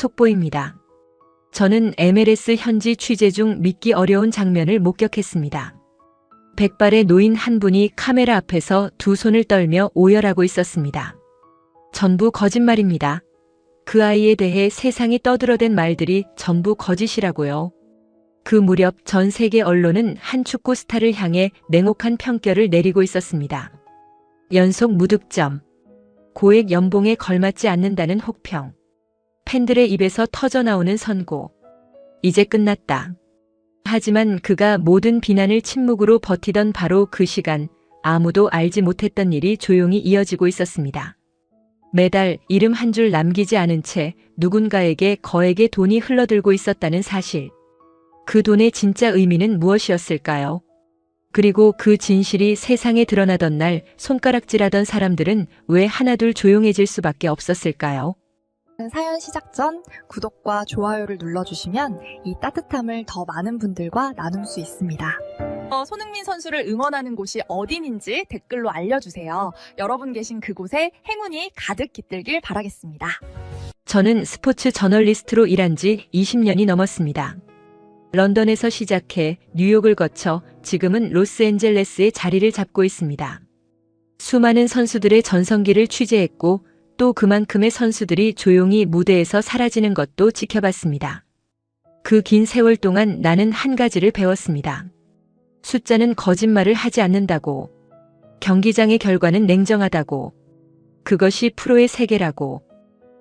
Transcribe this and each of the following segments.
속보입니다. 저는 MLS 현지 취재 중 믿기 어려운 장면을 목격했습니다. 백발의 노인 한 분이 카메라 앞에서 두 손을 떨며 오열하고 있었습니다. 전부 거짓말입니다. 그 아이에 대해 세상이 떠들어댄 말들이 전부 거짓이라고요. 그 무렵 전 세계 언론은 한 축구 스타를 향해 냉혹한 평가를 내리고 있었습니다. 연속 무득점, 고액 연봉에 걸맞지 않는다는 혹평, 팬들의 입에서 터져나오는 선고. 이제 끝났다. 하지만 그가 모든 비난을 침묵으로 버티던 바로 그 시간, 아무도 알지 못했던 일이 조용히 이어지고 있었습니다. 매달 이름 한 줄 남기지 않은 채 누군가에게 거액의 돈이 흘러들고 있었다는 사실. 그 돈의 진짜 의미는 무엇이었을까요? 그리고 그 진실이 세상에 드러나던 날 손가락질하던 사람들은 왜 하나둘 조용해질 수밖에 없었을까요? 사연 시작 전 구독과 좋아요를 눌러주시면 이 따뜻함을 더 많은 분들과 나눌 수 있습니다. 손흥민 선수를 응원하는 곳이 어딘지 댓글로 알려주세요. 여러분 계신 그곳에 행운이 가득 깃들길 바라겠습니다. 저는 스포츠 저널리스트로 일한 지 20년이 넘었습니다. 런던에서 시작해 뉴욕을 거쳐 지금은 로스앤젤레스에 자리를 잡고 있습니다. 수많은 선수들의 전성기를 취재했고 또 그만큼의 선수들이 조용히 무대에서 사라지는 것도 지켜봤습니다. 그 긴 세월 동안 나는 한 가지를 배웠습니다. 숫자는 거짓말을 하지 않는다고. 경기장의 결과는 냉정하다고. 그것이 프로의 세계라고.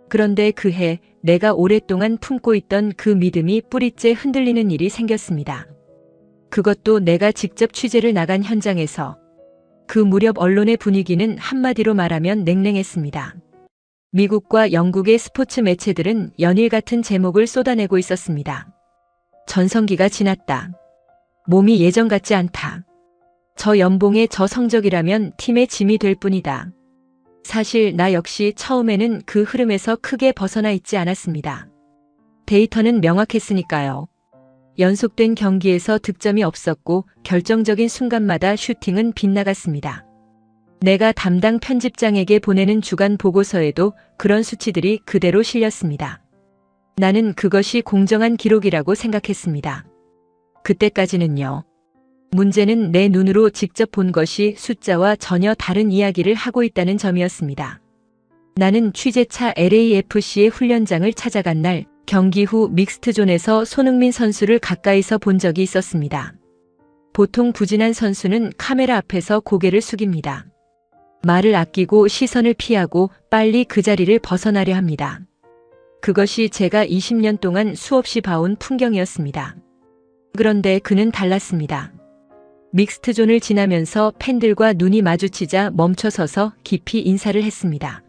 그런데 그 해 내가 오랫동안 품고 있던 그 믿음이 뿌리째 흔들리는 일이 생겼습니다. 그것도 내가 직접 취재를 나간 현장에서. 그 무렵 언론의 분위기는 한마디로 말하면 냉랭했습니다. 미국과 영국의 스포츠 매체들은 연일 같은 제목을 쏟아내고 있었습니다. 전성기가 지났다. 몸이 예전 같지 않다. 저 연봉에 저 성적이라면 팀의 짐이 될 뿐이다. 사실 나 역시 처음에는 그 흐름에서 크게 벗어나 있지 않았습니다. 데이터는 명확했으니까요. 연속된 경기에서 득점이 없었고 결정적인 순간마다 슈팅은 빗나갔습니다. 내가 담당 편집장에게 보내는 주간 보고서에도 그런 수치들이 그대로 실렸습니다. 나는 그것이 공정한 기록이라고 생각했습니다. 그때까지는요. 문제는 내 눈으로 직접 본 것이 숫자와 전혀 다른 이야기를 하고 있다는 점이었습니다. 나는 취재차 LAFC의 훈련장을 찾아간 날 경기 후 믹스트존에서 손흥민 선수를 가까이서 본 적이 있었습니다. 보통 부진한 선수는 카메라 앞에서 고개를 숙입니다. 말을 아끼고 시선을 피하고 빨리 그 자리를 벗어나려 합니다. 그것이 제가 20년 동안 수없이 봐온 풍경이었습니다. 그런데 그는 달랐습니다. 믹스트존을 지나면서 팬들과 눈이 마주치자 멈춰서서 깊이 인사를 했습니다.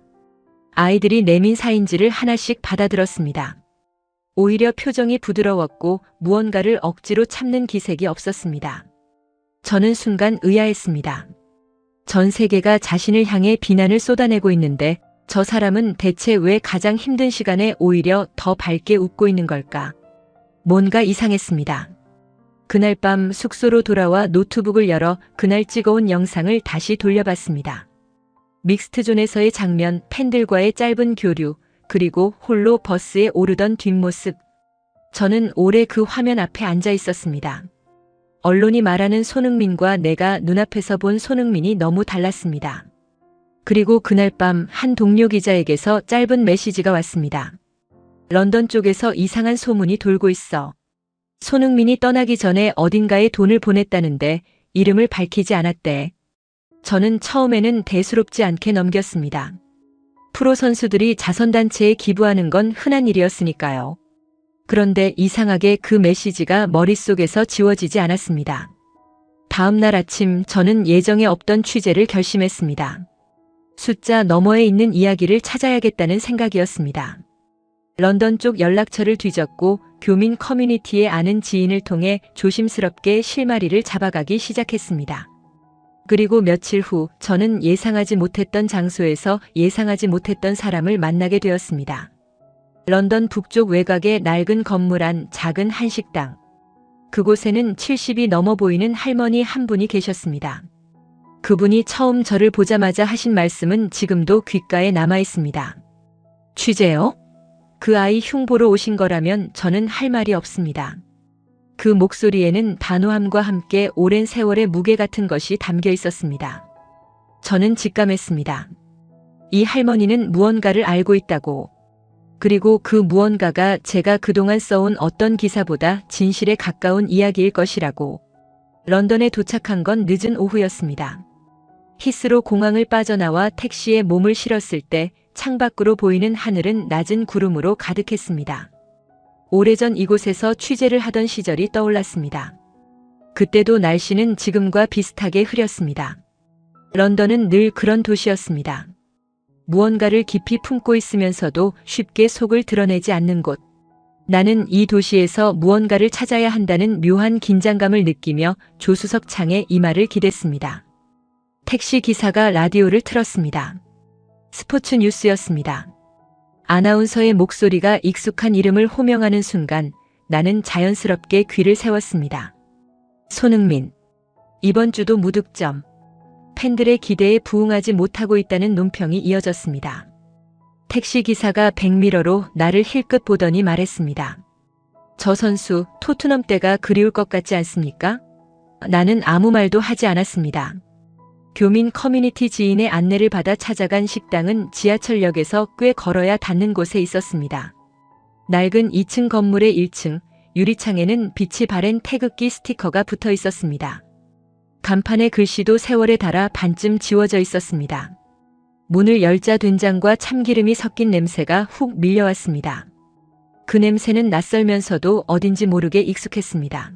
아이들이 내민 사인지를 하나씩 받아들었습니다. 오히려 표정이 부드러웠고 무언가를 억지로 참는 기색이 없었습니다. 저는 순간 의아했습니다. 전 세계가 자신을 향해 비난을 쏟아내고 있는데 저 사람은 대체 왜 가장 힘든 시간에 오히려 더 밝게 웃고 있는 걸까? 뭔가 이상했습니다. 그날 밤 숙소로 돌아와 노트북을 열어 그날 찍어온 영상을 다시 돌려봤습니다. 믹스트존에서의 장면, 팬들과의 짧은 교류, 그리고 홀로 버스에 오르던 뒷모습. 저는 오래 그 화면 앞에 앉아 있었습니다. 언론이 말하는 손흥민과 내가 눈앞에서 본 손흥민이 너무 달랐습니다. 그리고 그날 밤 한 동료 기자에게서 짧은 메시지가 왔습니다. 런던 쪽에서 이상한 소문이 돌고 있어. 손흥민이 떠나기 전에 어딘가에 돈을 보냈다는데 이름을 밝히지 않았대. 저는 처음에는 대수롭지 않게 넘겼습니다. 프로 선수들이 자선단체에 기부하는 건 흔한 일이었으니까요. 그런데 이상하게 그 메시지가 머릿속에서 지워지지 않았습니다. 다음 날 아침 저는 예정에 없던 취재를 결심했습니다. 숫자 너머에 있는 이야기를 찾아야겠다는 생각이었습니다. 런던 쪽 연락처를 뒤졌고 교민 커뮤니티에 아는 지인을 통해 조심스럽게 실마리를 잡아가기 시작했습니다. 그리고 며칠 후 저는 예상하지 못했던 장소에서 예상하지 못했던 사람을 만나게 되었습니다. 런던 북쪽 외곽의 낡은 건물 안 작은 한식당. 그곳에는 70이 넘어 보이는 할머니 한 분이 계셨습니다. 그분이 처음 저를 보자마자 하신 말씀은 지금도 귓가에 남아 있습니다. 취재요? 그 아이 흉보러 오신 거라면 저는 할 말이 없습니다. 그 목소리에는 단호함과 함께 오랜 세월의 무게 같은 것이 담겨 있었습니다. 저는 직감했습니다. 이 할머니는 무언가를 알고 있다고. 그리고 그 무언가가 제가 그동안 써온 어떤 기사보다 진실에 가까운 이야기일 것이라고. 런던에 도착한 건 늦은 오후였습니다. 히스로 공항을 빠져나와 택시에 몸을 실었을 때 창밖으로 보이는 하늘은 낮은 구름으로 가득했습니다. 오래전 이곳에서 취재를 하던 시절이 떠올랐습니다. 그때도 날씨는 지금과 비슷하게 흐렸습니다. 런던은 늘 그런 도시였습니다. 무언가를 깊이 품고 있으면서도 쉽게 속을 드러내지 않는 곳. 나는 이 도시에서 무언가를 찾아야 한다는 묘한 긴장감을 느끼며 조수석 창에 이마를 기댔습니다. 택시 기사가 라디오를 틀었습니다. 스포츠 뉴스였습니다. 아나운서의 목소리가 익숙한 이름을 호명하는 순간 나는 자연스럽게 귀를 세웠습니다. 손흥민. 이번 주도 무득점. 팬들의 기대에 부응하지 못하고 있다는 논평이 이어졌습니다. 택시 기사가 백미러로 나를 힐끗 보더니 말했습니다. 저 선수 토트넘 때가 그리울 것 같지 않습니까? 나는 아무 말도 하지 않았습니다. 교민 커뮤니티 지인의 안내를 받아 찾아간 식당은 지하철역에서 꽤 걸어야 닿는 곳에 있었습니다. 낡은 2층 건물의 1층, 유리창에는 빛이 바랜 태극기 스티커가 붙어 있었습니다. 간판의 글씨도 세월에 닳아 반쯤 지워져 있었습니다. 문을 열자 된장과 참기름이 섞인 냄새가 훅 밀려왔습니다. 그 냄새는 낯설면서도 어딘지 모르게 익숙했습니다.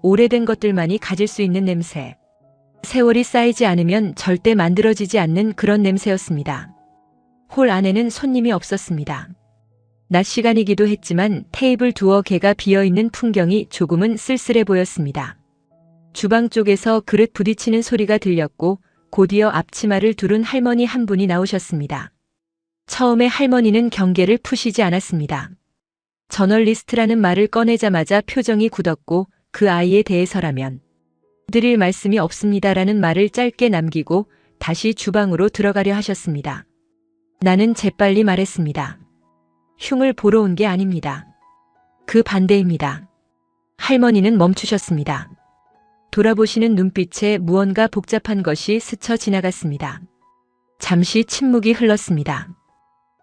오래된 것들만이 가질 수 있는 냄새. 세월이 쌓이지 않으면 절대 만들어지지 않는 그런 냄새였습니다. 홀 안에는 손님이 없었습니다. 낮 시간이기도 했지만 테이블 두어 개가 비어있는 풍경이 조금은 쓸쓸해 보였습니다. 주방 쪽에서 그릇 부딪히는 소리가 들렸고 곧이어 앞치마를 두른 할머니 한 분이 나오셨습니다. 처음에 할머니는 경계를 푸시지 않았습니다. 저널리스트라는 말을 꺼내자마자 표정이 굳었고 그 아이에 대해서라면 드릴 말씀이 없습니다라는 말을 짧게 남기고 다시 주방으로 들어가려 하셨습니다. 나는 재빨리 말했습니다. 흉을 보러 온 게 아닙니다. 그 반대입니다. 할머니는 멈추셨습니다. 돌아보시는 눈빛에 무언가 복잡한 것이 스쳐 지나갔습니다. 잠시 침묵이 흘렀습니다.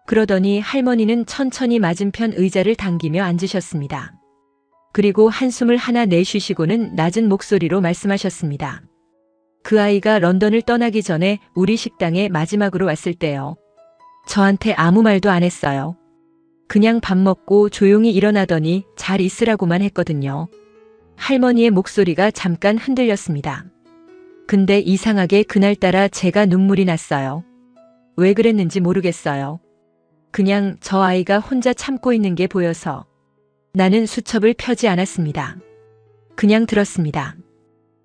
그러더니 할머니는 천천히 맞은편 의자를 당기며 앉으셨습니다. 그리고 한숨을 하나 내쉬시고는 낮은 목소리로 말씀하셨습니다. 그 아이가 런던을 떠나기 전에 우리 식당에 마지막으로 왔을 때요. 저한테 아무 말도 안 했어요. 그냥 밥 먹고 조용히 일어나더니 잘 있으라고만 했거든요. 할머니의 목소리가 잠깐 흔들렸습니다. 근데 이상하게 그날따라 제가 눈물이 났어요. 왜 그랬는지 모르겠어요. 그냥 저 아이가 혼자 참고 있는 게 보여서. 나는 수첩을 펴지 않았습니다. 그냥 들었습니다.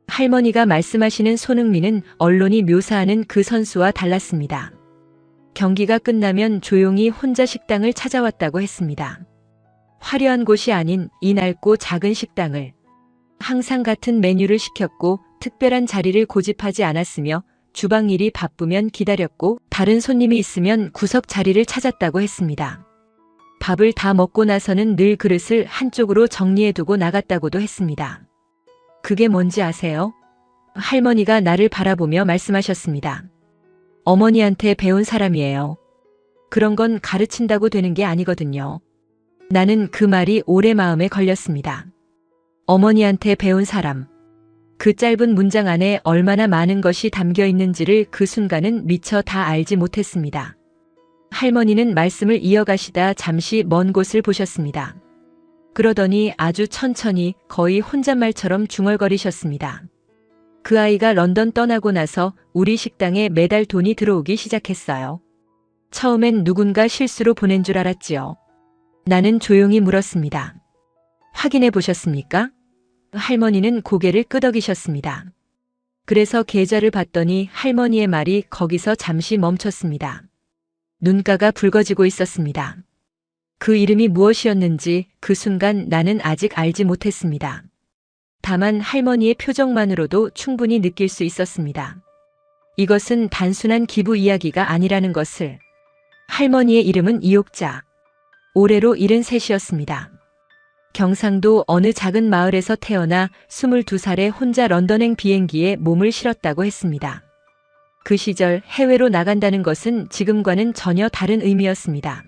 할머니가 말씀하시는 손흥민은 언론이 묘사하는 그 선수와 달랐습니다. 경기가 끝나면 조용히 혼자 식당을 찾아왔다고 했습니다. 화려한 곳이 아닌 이 낡고 작은 식당을. 항상 같은 메뉴를 시켰고 특별한 자리를 고집하지 않았으며 주방 일이 바쁘면 기다렸고 다른 손님이 있으면 구석 자리를 찾았다고 했습니다. 밥을 다 먹고 나서는 늘 그릇을 한쪽으로 정리해두고 나갔다고도 했습니다. 그게 뭔지 아세요? 할머니가 나를 바라보며 말씀하셨습니다. 어머니한테 배운 사람이에요. 그런 건 가르친다고 되는 게 아니거든요. 나는 그 말이 오래 마음에 걸렸습니다. 어머니한테 배운 사람. 그 짧은 문장 안에 얼마나 많은 것이 담겨 있는지를 그 순간은 미처 다 알지 못했습니다. 할머니는 말씀을 이어가시다 잠시 먼 곳을 보셨습니다. 그러더니 아주 천천히 거의 혼잣말처럼 중얼거리셨습니다. 그 아이가 런던 떠나고 나서 우리 식당에 매달 돈이 들어오기 시작했어요. 처음엔 누군가 실수로 보낸 줄 알았지요. 나는 조용히 물었습니다. 확인해 보셨습니까? 할머니는 고개를 끄덕이셨습니다. 그래서 계좌를 봤더니 할머니의 말이 거기서 잠시 멈췄습니다. 눈가가 붉어지고 있었습니다. 그 이름이 무엇이었는지 그 순간 나는 아직 알지 못했습니다. 다만 할머니의 표정만으로도 충분히 느낄 수 있었습니다. 이것은 단순한 기부 이야기가 아니라는 것을. 할머니의 이름은 이옥자. 올해로 73이었습니다. 경상도 어느 작은 마을에서 태어나 22살에 혼자 런던행 비행기에 몸을 실었다고 했습니다. 그 시절 해외로 나간다는 것은 지금과는 전혀 다른 의미였습니다.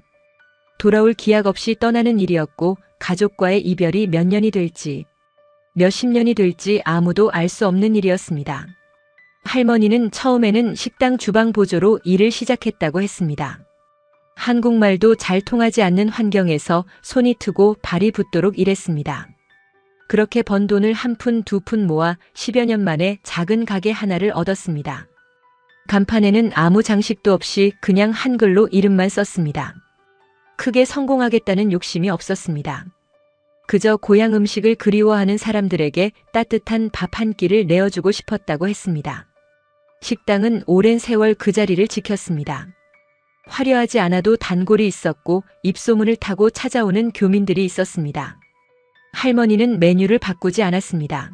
돌아올 기약 없이 떠나는 일이었고 가족과의 이별이 몇 년이 될지, 몇십 년이 될지 아무도 알 수 없는 일이었습니다. 할머니는 처음에는 식당 주방 보조로 일을 시작했다고 했습니다. 한국말도 잘 통하지 않는 환경에서 손이 트고 발이 붓도록 일했습니다. 그렇게 번 돈을 한 푼, 두 푼 모아 10여 년 만에 작은 가게 하나를 얻었습니다. 간판에는 아무 장식도 없이 그냥 한글로 이름만 썼습니다. 크게 성공하겠다는 욕심이 없었습니다. 그저 고향 음식을 그리워하는 사람들에게 따뜻한 밥 한 끼를 내어주고 싶었다고 했습니다. 식당은 오랜 세월 그 자리를 지켰습니다. 화려하지 않아도 단골이 있었고 입소문을 타고 찾아오는 교민들이 있었습니다. 할머니는 메뉴를 바꾸지 않았습니다.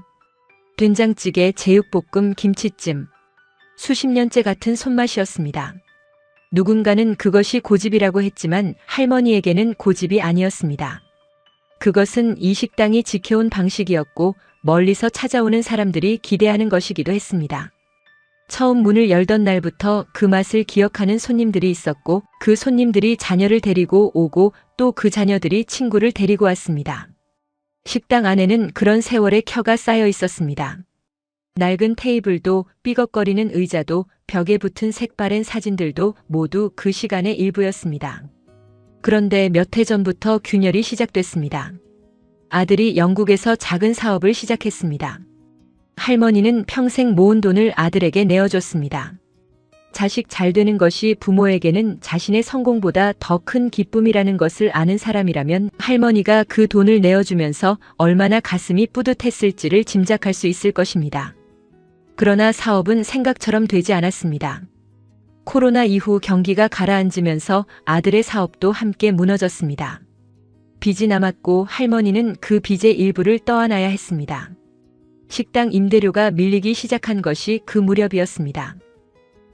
된장찌개, 제육볶음, 김치찜. 수십 년째 같은 손맛이었습니다. 누군가는 그것이 고집이라고 했지만 할머니에게는 고집이 아니었습니다. 그것은 이 식당이 지켜온 방식이었고 멀리서 찾아오는 사람들이 기대하는 것이기도 했습니다. 처음 문을 열던 날부터 그 맛을 기억하는 손님들이 있었고 그 손님들이 자녀를 데리고 오고 또 그 자녀들이 친구를 데리고 왔습니다. 식당 안에는 그런 세월의 켜가 쌓여 있었습니다. 낡은 테이블도 삐걱거리는 의자도 벽에 붙은 색바랜 사진들도 모두 그 시간의 일부였습니다. 그런데 몇 해 전부터 균열이 시작됐습니다. 아들이 영국에서 작은 사업을 시작했습니다. 할머니는 평생 모은 돈을 아들에게 내어줬습니다. 자식 잘 되는 것이 부모에게는 자신의 성공보다 더 큰 기쁨이라는 것을 아는 사람이라면 할머니가 그 돈을 내어주면서 얼마나 가슴이 뿌듯했을지를 짐작할 수 있을 것입니다. 그러나 사업은 생각처럼 되지 않았습니다. 코로나 이후 경기가 가라앉으면서 아들의 사업도 함께 무너졌습니다. 빚이 남았고 할머니는 그 빚의 일부를 떠안아야 했습니다. 식당 임대료가 밀리기 시작한 것이 그 무렵이었습니다.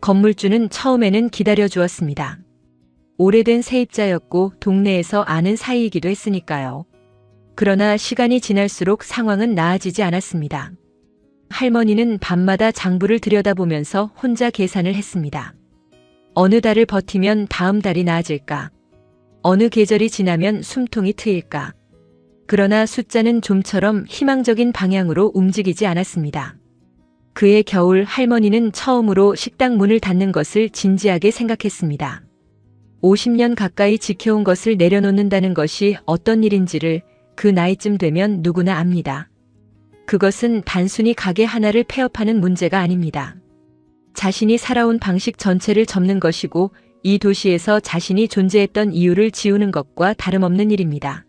건물주는 처음에는 기다려 주었습니다. 오래된 세입자였고 동네에서 아는 사이이기도 했으니까요. 그러나 시간이 지날수록 상황은 나아지지 않았습니다. 할머니는 밤마다 장부를 들여다보면서 혼자 계산을 했습니다. 어느 달을 버티면 다음 달이 나아질까? 어느 계절이 지나면 숨통이 트일까? 그러나 숫자는 좀처럼 희망적인 방향으로 움직이지 않았습니다. 그해 겨울 할머니는 처음으로 식당 문을 닫는 것을 진지하게 생각했습니다. 50년 가까이 지켜온 것을 내려놓는다는 것이 어떤 일인지를 그 나이쯤 되면 누구나 압니다. 그것은 단순히 가게 하나를 폐업하는 문제가 아닙니다. 자신이 살아온 방식 전체를 접는 것이고 이 도시에서 자신이 존재했던 이유를 지우는 것과 다름없는 일입니다.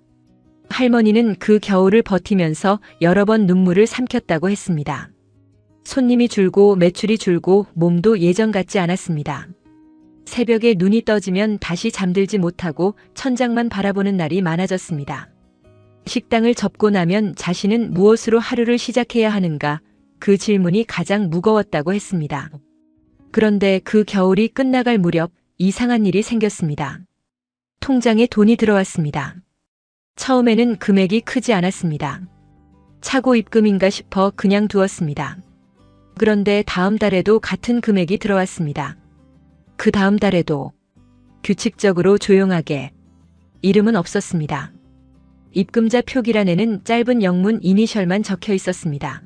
할머니는 그 겨울을 버티면서 여러 번 눈물을 삼켰다고 했습니다. 손님이 줄고 매출이 줄고 몸도 예전 같지 않았습니다. 새벽에 눈이 떠지면 다시 잠들지 못하고 천장만 바라보는 날이 많아졌습니다. 식당을 접고 나면 자신은 무엇으로 하루를 시작해야 하는가? 그 질문이 가장 무거웠다고 했습니다. 그런데 그 겨울이 끝나갈 무렵 이상한 일이 생겼습니다. 통장에 돈이 들어왔습니다. 처음에는 금액이 크지 않았습니다. 차고 입금인가 싶어 그냥 두었습니다. 그런데 다음 달에도 같은 금액이 들어왔습니다. 그 다음 달에도 규칙적으로 조용하게. 이름은 없었습니다. 입금자 표기란에는 짧은 영문 이니셜만 적혀 있었습니다.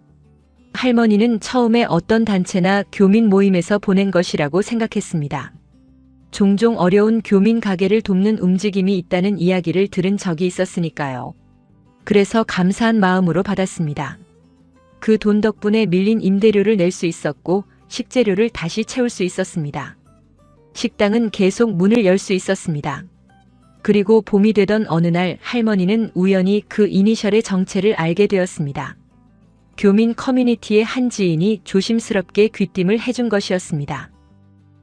할머니는 처음에 어떤 단체나 교민 모임에서 보낸 것이라고 생각했습니다. 종종 어려운 교민 가게를 돕는 움직임이 있다는 이야기를 들은 적이 있었으니까요. 그래서 감사한 마음으로 받았습니다. 그 돈 덕분에 밀린 임대료를 낼 수 있었고 식재료를 다시 채울 수 있었습니다. 식당은 계속 문을 열 수 있었습니다. 그리고 봄이 되던 어느 날 할머니는 우연히 그 이니셜의 정체를 알게 되었습니다. 교민 커뮤니티의 한 지인이 조심스럽게 귀띔을 해준 것이었습니다.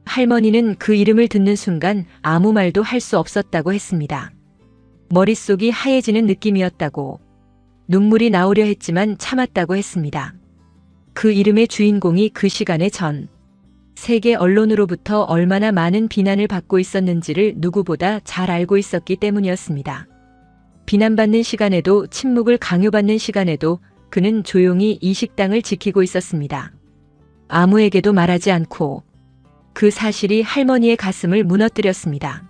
할머니는 그 이름을 듣는 순간 아무 말도 할 수 없었다고 했습니다. 머릿속이 하얘지는 느낌이었다고. 눈물이 나오려 했지만 참았다고 했습니다. 그 이름의 주인공이 그 시간에 세계 언론으로부터 얼마나 많은 비난을 받고 있었는지를 누구보다 잘 알고 있었기 때문이었습니다. 비난받는 시간에도 침묵을 강요받는 시간에도 그는 조용히 이 식당을 지키고 있었습니다. 아무에게도 말하지 않고. 그 사실이 할머니의 가슴을 무너뜨렸습니다.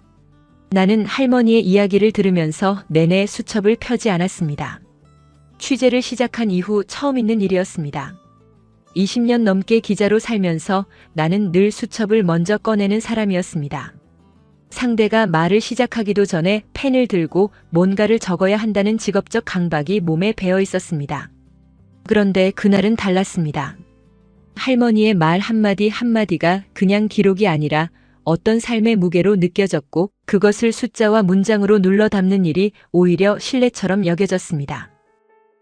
나는 할머니의 이야기를 들으면서 내내 수첩을 펴지 않았습니다. 취재를 시작한 이후 처음 있는 일이었습니다. 20년 넘게 기자로 살면서 나는 늘 수첩을 먼저 꺼내는 사람이었습니다. 상대가 말을 시작하기도 전에 펜을 들고 뭔가를 적어야 한다는 직업적 강박이 몸에 배어 있었습니다. 그런데 그날은 달랐습니다. 할머니의 말 한마디 한마디가 그냥 기록이 아니라 어떤 삶의 무게로 느껴졌고 그것을 숫자와 문장으로 눌러 담는 일이 오히려 신뢰처럼 여겨졌습니다.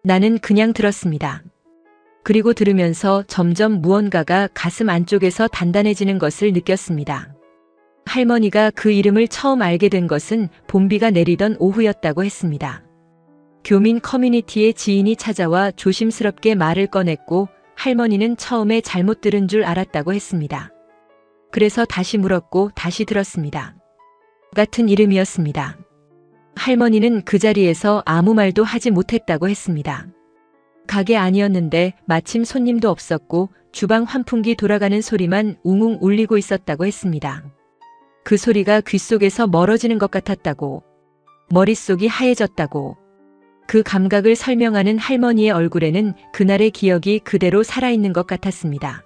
나는 그냥 들었습니다. 그리고 들으면서 점점 무언가가 가슴 안쪽에서 단단해지는 것을 느꼈습니다. 할머니가 그 이름을 처음 알게 된 것은 봄비가 내리던 오후였다고 했습니다. 교민 커뮤니티의 지인이 찾아와 조심스럽게 말을 꺼냈고 할머니는 처음에 잘못 들은 줄 알았다고 했습니다. 그래서 다시 물었고 다시 들었습니다. 같은 이름이었습니다. 할머니는 그 자리에서 아무 말도 하지 못했다고 했습니다. 가게 아니었는데 마침 손님도 없었고 주방 환풍기 돌아가는 소리만 웅웅 울리고 있었다고 했습니다. 그 소리가 귓속에서 멀어지는 것 같았다고, 머릿속이 하얘졌다고. 그 감각을 설명하는 할머니의 얼굴에는 그날의 기억이 그대로 살아있는 것 같았습니다.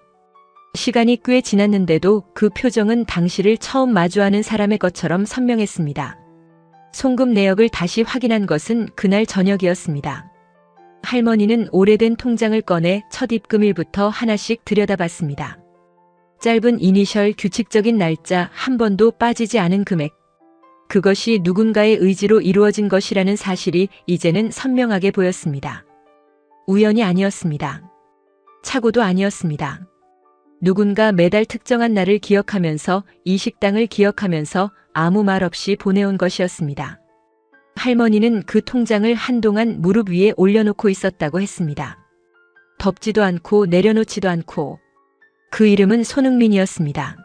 시간이 꽤 지났는데도 그 표정은 당시를 처음 마주하는 사람의 것처럼 선명했습니다. 송금 내역을 다시 확인한 것은 그날 저녁이었습니다. 할머니는 오래된 통장을 꺼내 첫 입금일부터 하나씩 들여다봤습니다. 짧은 이니셜, 규칙적인 날짜, 한 번도 빠지지 않은 금액. 그것이 누군가의 의지로 이루어진 것이라는 사실이 이제는 선명하게 보였습니다. 우연이 아니었습니다. 착오도 아니었습니다. 누군가 매달 특정한 날을 기억하면서 이 식당을 기억하면서 아무 말 없이 보내온 것이었습니다. 할머니는 그 통장을 한동안 무릎 위에 올려놓고 있었다고 했습니다. 덮지도 않고 내려놓지도 않고. 그 이름은 손흥민이었습니다.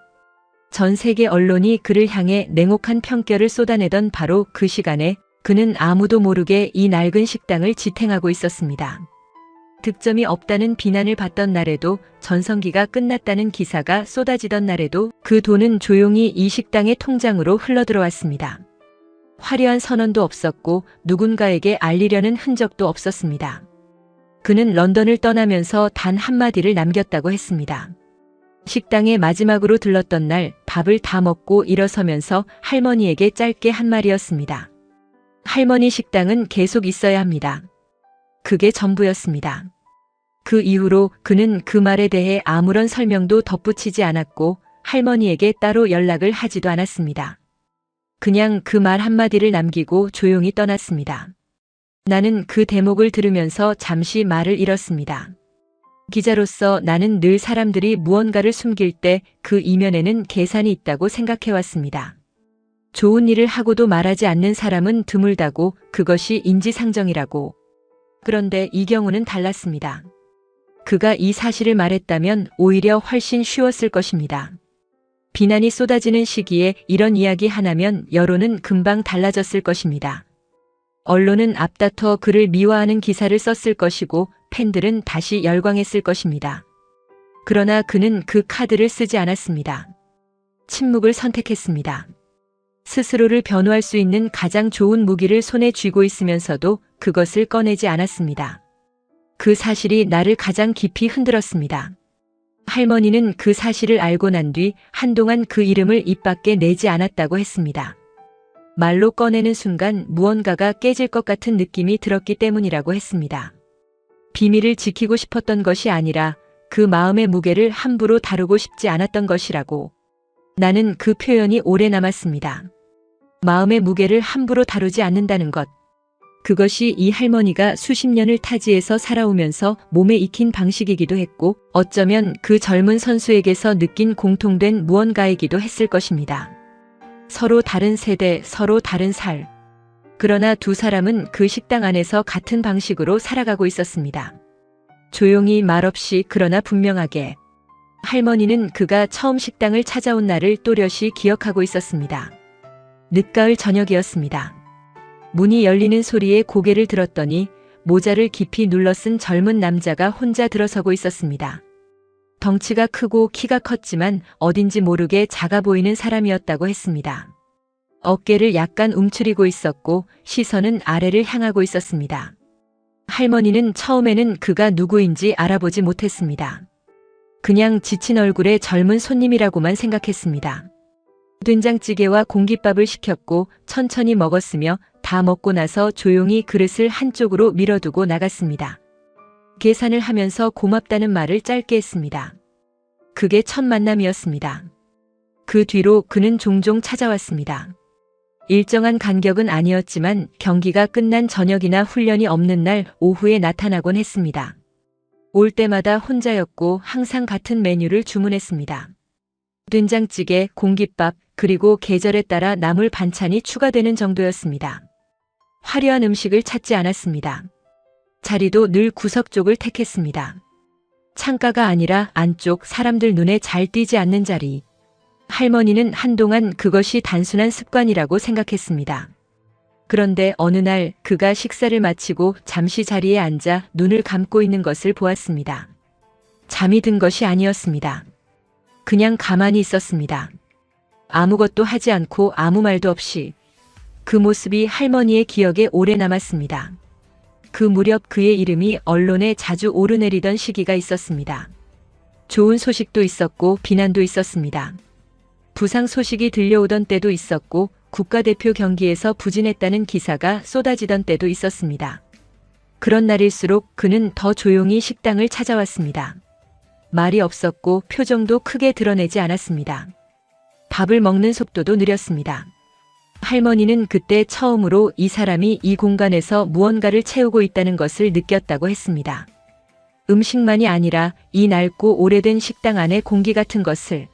전 세계 언론이 그를 향해 냉혹한 평가를 쏟아내던 바로 그 시간에 그는 아무도 모르게 이 낡은 식당을 지탱하고 있었습니다. 득점이 없다는 비난을 받던 날에도, 전성기가 끝났다는 기사가 쏟아지던 날에도 그 돈은 조용히 이 식당의 통장으로 흘러들어왔습니다. 화려한 선언도 없었고 누군가에게 알리려는 흔적도 없었습니다. 그는 런던을 떠나면서 단 한마디를 남겼다고 했습니다. 식당에 마지막으로 들렀던 날 밥을 다 먹고 일어서면서 할머니에게 짧게 한 말이었습니다. 할머니, 식당은 계속 있어야 합니다. 그게 전부였습니다. 그 이후로 그는 그 말에 대해 아무런 설명도 덧붙이지 않았고 할머니에게 따로 연락을 하지도 않았습니다. 그냥 그 말 한마디를 남기고 조용히 떠났습니다. 나는 그 대목을 들으면서 잠시 말을 잃었습니다. 기자로서 나는 늘 사람들이 무언가를 숨길 때 그 이면에는 계산이 있다고 생각해왔습니다. 좋은 일을 하고도 말하지 않는 사람은 드물다고, 그것이 인지상정이라고. 그런데 이 경우는 달랐습니다. 그가 이 사실을 말했다면 오히려 훨씬 쉬웠을 것입니다. 비난이 쏟아지는 시기에 이런 이야기 하나면 여론은 금방 달라졌을 것입니다. 언론은 앞다퉈 그를 미화하는 기사를 썼을 것이고 팬들은 다시 열광했을 것입니다. 그러나 그는 그 카드를 쓰지 않았습니다. 침묵을 선택했습니다. 스스로를 변호할 수 있는 가장 좋은 무기를 손에 쥐고 있으면서도 그것을 꺼내지 않았습니다. 그 사실이 나를 가장 깊이 흔들었습니다. 할머니는 그 사실을 알고 난 뒤 한동안 그 이름을 입 밖에 내지 않았다고 했습니다. 말로 꺼내는 순간 무언가가 깨질 것 같은 느낌이 들었기 때문이라고 했습니다. 비밀을 지키고 싶었던 것이 아니라 그 마음의 무게를 함부로 다루고 싶지 않았던 것이라고. 나는 그 표현이 오래 남았습니다. 마음의 무게를 함부로 다루지 않는다는 것. 그것이 이 할머니가 수십 년을 타지에서 살아오면서 몸에 익힌 방식이기도 했고 어쩌면 그 젊은 선수에게서 느낀 공통된 무언가이기도 했을 것입니다. 서로 다른 세대, 서로 다른 살. 그러나 두 사람은 그 식당 안에서 같은 방식으로 살아가고 있었습니다. 조용히, 말없이, 그러나 분명하게. 할머니는 그가 처음 식당을 찾아온 날을 또렷이 기억하고 있었습니다. 늦가을 저녁이었습니다. 문이 열리는 소리에 고개를 들었더니 모자를 깊이 눌러 쓴 젊은 남자가 혼자 들어서고 있었습니다. 덩치가 크고 키가 컸지만 어딘지 모르게 작아 보이는 사람이었다고 했습니다. 어깨를 약간 움츠리고 있었고 시선은 아래를 향하고 있었습니다. 할머니는 처음에는 그가 누구인지 알아보지 못했습니다. 그냥 지친 얼굴의 젊은 손님이라고만 생각했습니다. 된장찌개와 공깃밥을 시켰고 천천히 먹었으며 다 먹고 나서 조용히 그릇을 한쪽으로 밀어두고 나갔습니다. 계산을 하면서 고맙다는 말을 짧게 했습니다. 그게 첫 만남이었습니다. 그 뒤로 그는 종종 찾아왔습니다. 일정한 간격은 아니었지만 경기가 끝난 저녁이나 훈련이 없는 날 오후에 나타나곤 했습니다. 올 때마다 혼자였고 항상 같은 메뉴를 주문했습니다. 된장찌개, 공깃밥, 그리고 계절에 따라 나물 반찬이 추가되는 정도였습니다. 화려한 음식을 찾지 않았습니다. 자리도 늘 구석 쪽을 택했습니다. 창가가 아니라 안쪽 사람들 눈에 잘 띄지 않는 자리. 할머니는 한동안 그것이 단순한 습관이라고 생각했습니다. 그런데 어느 날 그가 식사를 마치고 잠시 자리에 앉아 눈을 감고 있는 것을 보았습니다. 잠이 든 것이 아니었습니다. 그냥 가만히 있었습니다. 아무것도 하지 않고 아무 말도 없이. 그 모습이 할머니의 기억에 오래 남았습니다. 그 무렵 그의 이름이 언론에 자주 오르내리던 시기가 있었습니다. 좋은 소식도 있었고 비난도 있었습니다. 부상 소식이 들려오던 때도 있었고 국가대표 경기에서 부진했다는 기사가 쏟아지던 때도 있었습니다. 그런 날일수록 그는 더 조용히 식당을 찾아왔습니다. 말이 없었고 표정도 크게 드러내지 않았습니다. 밥을 먹는 속도도 느렸습니다. 할머니는 그때 처음으로 이 사람이 이 공간에서 무언가를 채우고 있다는 것을 느꼈다고 했습니다. 음식만이 아니라 이 낡고 오래된 식당 안의 공기 같은 것을.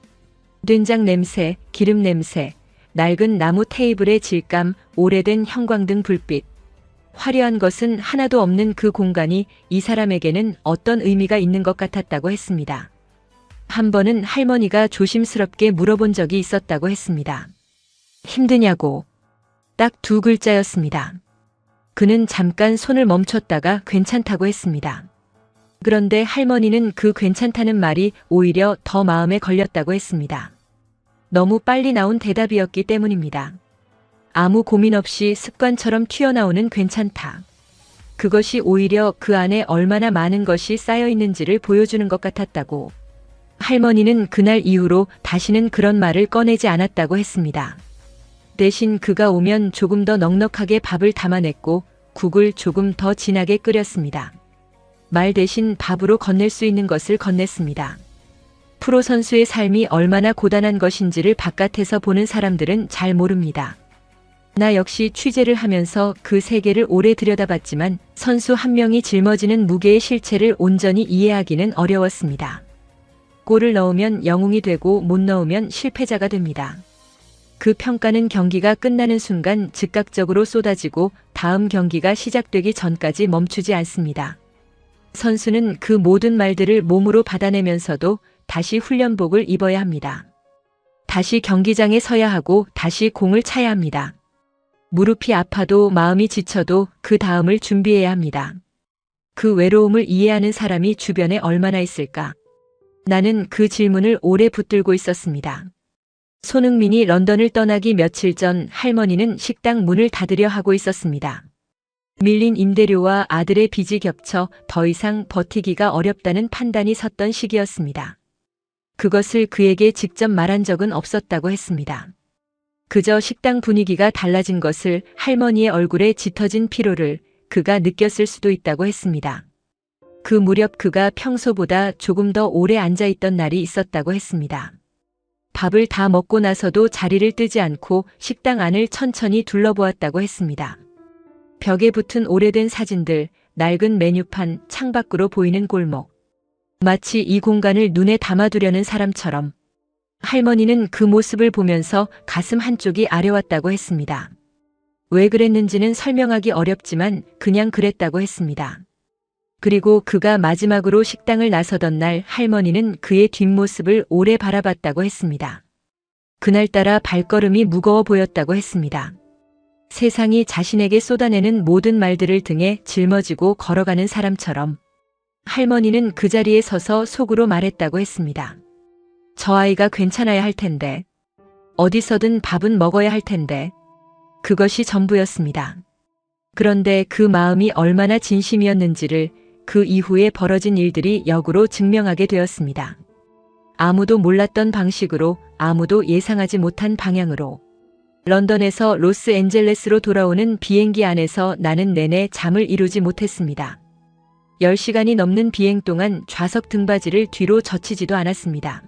된장 냄새, 기름 냄새, 낡은 나무 테이블의 질감, 오래된 형광등 불빛. 화려한 것은 하나도 없는 그 공간이 이 사람에게는 어떤 의미가 있는 것 같았다고 했습니다. 한 번은 할머니가 조심스럽게 물어본 적이 있었다고 했습니다. 힘드냐고. 딱 두 글자였습니다. 그는 잠깐 손을 멈췄다가 괜찮다고 했습니다. 그런데 할머니는 그 괜찮다는 말이 오히려 더 마음에 걸렸다고 했습니다. 너무 빨리 나온 대답이었기 때문입니다. 아무 고민 없이 습관처럼 튀어나오는 괜찮다. 그것이 오히려 그 안에 얼마나 많은 것이 쌓여 있는지를 보여주는 것 같았다고. 할머니는 그날 이후로 다시는 그런 말을 꺼내지 않았다고 했습니다. 대신 그가 오면 조금 더 넉넉하게 밥을 담아냈고 국을 조금 더 진하게 끓였습니다. 말 대신 밥으로 건넬 수 있는 것을 건넸습니다. 프로 선수의 삶이 얼마나 고단한 것인지를 바깥에서 보는 사람들은 잘 모릅니다. 나 역시 취재를 하면서 그 세계를 오래 들여다봤지만 선수 한 명이 짊어지는 무게의 실체를 온전히 이해하기는 어려웠습니다. 골을 넣으면 영웅이 되고 못 넣으면 실패자가 됩니다. 그 평가는 경기가 끝나는 순간 즉각적으로 쏟아지고 다음 경기가 시작되기 전까지 멈추지 않습니다. 선수는 그 모든 말들을 몸으로 받아내면서도 다시 훈련복을 입어야 합니다. 다시 경기장에 서야 하고 다시 공을 차야 합니다. 무릎이 아파도 마음이 지쳐도 그 다음을 준비해야 합니다. 그 외로움을 이해하는 사람이 주변에 얼마나 있을까? 나는 그 질문을 오래 붙들고 있었습니다. 손흥민이 런던을 떠나기 며칠 전 할머니는 식당 문을 닫으려 하고 있었습니다. 밀린 임대료와 아들의 빚이 겹쳐 더 이상 버티기가 어렵다는 판단이 섰던 시기였습니다. 그것을 그에게 직접 말한 적은 없었다고 했습니다. 그저 식당 분위기가 달라진 것을, 할머니의 얼굴에 짙어진 피로를 그가 느꼈을 수도 있다고 했습니다. 그 무렵 그가 평소보다 조금 더 오래 앉아있던 날이 있었다고 했습니다. 밥을 다 먹고 나서도 자리를 뜨지 않고 식당 안을 천천히 둘러보았다고 했습니다. 벽에 붙은 오래된 사진들, 낡은 메뉴판, 창밖으로 보이는 골목. 마치 이 공간을 눈에 담아두려는 사람처럼. 할머니는 그 모습을 보면서 가슴 한쪽이 아려왔다고 했습니다. 왜 그랬는지는 설명하기 어렵지만 그냥 그랬다고 했습니다. 그리고 그가 마지막으로 식당을 나서던 날 할머니는 그의 뒷모습을 오래 바라봤다고 했습니다. 그날따라 발걸음이 무거워 보였다고 했습니다. 세상이 자신에게 쏟아내는 모든 말들을 등에 짊어지고 걸어가는 사람처럼 할머니는 그 자리에 서서 속으로 말했다고 했습니다. 저 아이가 괜찮아야 할 텐데, 어디서든 밥은 먹어야 할 텐데, 그것이 전부였습니다. 그런데 그 마음이 얼마나 진심이었는지를 그 이후에 벌어진 일들이 역으로 증명하게 되었습니다. 아무도 몰랐던 방식으로, 아무도 예상하지 못한 방향으로 런던에서 로스앤젤레스로 돌아오는 비행기 안에서 나는 내내 잠을 이루지 못했습니다. 10시간이 넘는 비행 동안 좌석 등받이를 뒤로 젖히지도 않았습니다.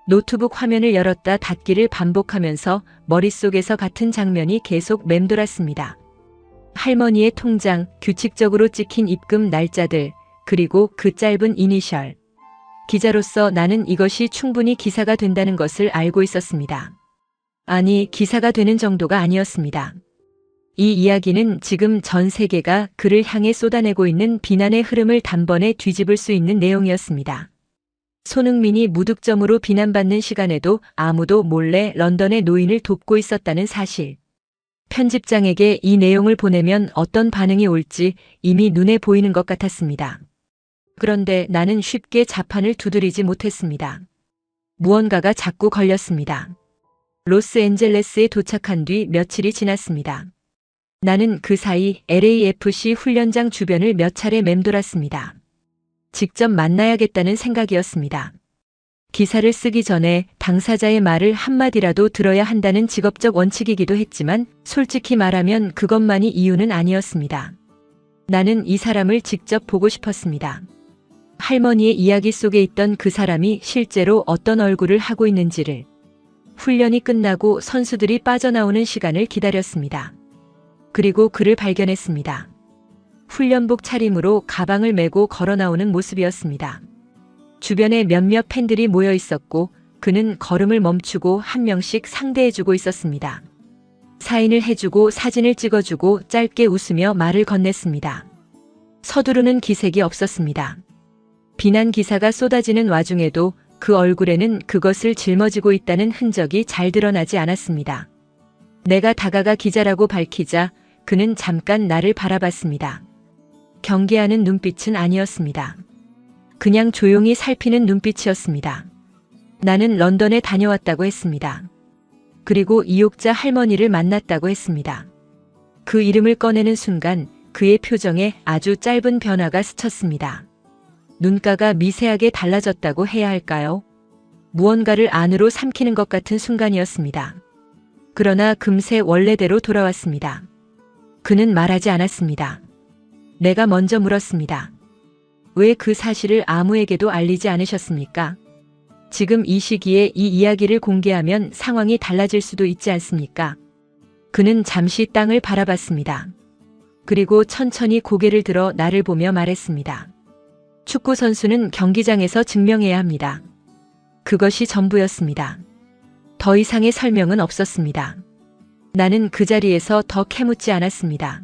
노트북 화면을 열었다 닫기를 반복하면서 머릿속에서 같은 장면이 계속 맴돌았습니다. 할머니의 통장, 규칙적으로 찍힌 입금 날짜들, 그리고 그 짧은 이니셜. 기자로서 나는 이것이 충분히 기사가 된다는 것을 알고 있었습니다. 아니, 기사가 되는 정도가 아니었습니다. 이 이야기는 지금 전 세계가 그를 향해 쏟아내고 있는 비난의 흐름을 단번에 뒤집을 수 있는 내용이었습니다. 손흥민이 무득점으로 비난받는 시간에도 아무도 몰래 런던의 노인을 돕고 있었다는 사실. 편집장에게 이 내용을 보내면 어떤 반응이 올지 이미 눈에 보이는 것 같았습니다. 그런데 나는 쉽게 자판을 두드리지 못했습니다. 무언가가 자꾸 걸렸습니다. 로스앤젤레스에 도착한 뒤 며칠이 지났습니다. 나는 그 사이 LAFC 훈련장 주변을 몇 차례 맴돌았습니다. 직접 만나야겠다는 생각이었습니다. 기사를 쓰기 전에 당사자의 말을 한마디라도 들어야 한다는 직업적 원칙이기도 했지만 솔직히 말하면 그것만이 이유는 아니었습니다. 나는 이 사람을 직접 보고 싶었습니다. 할머니의 이야기 속에 있던 그 사람이 실제로 어떤 얼굴을 하고 있는지를. 훈련이 끝나고 선수들이 빠져나오는 시간을 기다렸습니다. 그리고 그를 발견했습니다. 훈련복 차림으로 가방을 메고 걸어 나오는 모습이었습니다. 주변에 몇몇 팬들이 모여 있었고 그는 걸음을 멈추고 한 명씩 상대해주고 있었습니다. 사인을 해주고 사진을 찍어주고 짧게 웃으며 말을 건넸습니다. 서두르는 기색이 없었습니다. 비난 기사가 쏟아지는 와중에도 그 얼굴에는 그것을 짊어지고 있다는 흔적이 잘 드러나지 않았습니다. 내가 다가가 기자라고 밝히자 그는 잠깐 나를 바라봤습니다. 경계하는 눈빛은 아니었습니다. 그냥 조용히 살피는 눈빛이었습니다. 나는 런던에 다녀왔다고 했습니다. 그리고 이옥자 할머니를 만났다고 했습니다. 그 이름을 꺼내는 순간 그의 표정에 아주 짧은 변화가 스쳤습니다. 눈가가 미세하게 달라졌다고 해야 할까요? 무언가를 안으로 삼키는 것 같은 순간이었습니다. 그러나 금세 원래대로 돌아왔습니다. 그는 말하지 않았습니다. 내가 먼저 물었습니다. 왜 그 사실을 아무에게도 알리지 않으셨습니까? 지금 이 시기에 이 이야기를 공개하면 상황이 달라질 수도 있지 않습니까? 그는 잠시 땅을 바라봤습니다. 그리고 천천히 고개를 들어 나를 보며 말했습니다. 축구 선수는 경기장에서 증명해야 합니다. 그것이 전부였습니다. 더 이상의 설명은 없었습니다. 나는 그 자리에서 더 캐묻지 않았습니다.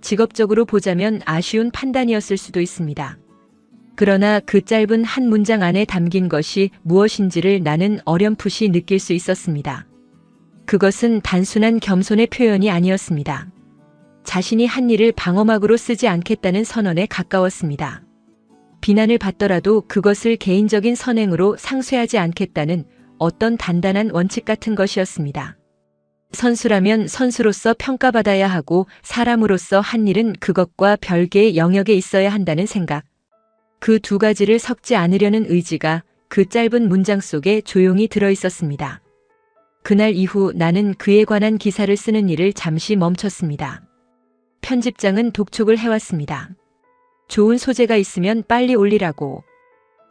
직업적으로 보자면 아쉬운 판단이었을 수도 있습니다. 그러나 그 짧은 한 문장 안에 담긴 것이 무엇인지를 나는 어렴풋이 느낄 수 있었습니다. 그것은 단순한 겸손의 표현이 아니었습니다. 자신이 한 일을 방어막으로 쓰지 않겠다는 선언에 가까웠습니다. 비난을 받더라도 그것을 개인적인 선행으로 상쇄하지 않겠다는 어떤 단단한 원칙 같은 것이었습니다. 선수라면 선수로서 평가받아야 하고 사람으로서 한 일은 그것과 별개의 영역에 있어야 한다는 생각. 그 두 가지를 섞지 않으려는 의지가 그 짧은 문장 속에 조용히 들어 있었습니다. 그날 이후 나는 그에 관한 기사를 쓰는 일을 잠시 멈췄습니다. 편집장은 독촉을 해왔습니다. 좋은 소재가 있으면 빨리 올리라고.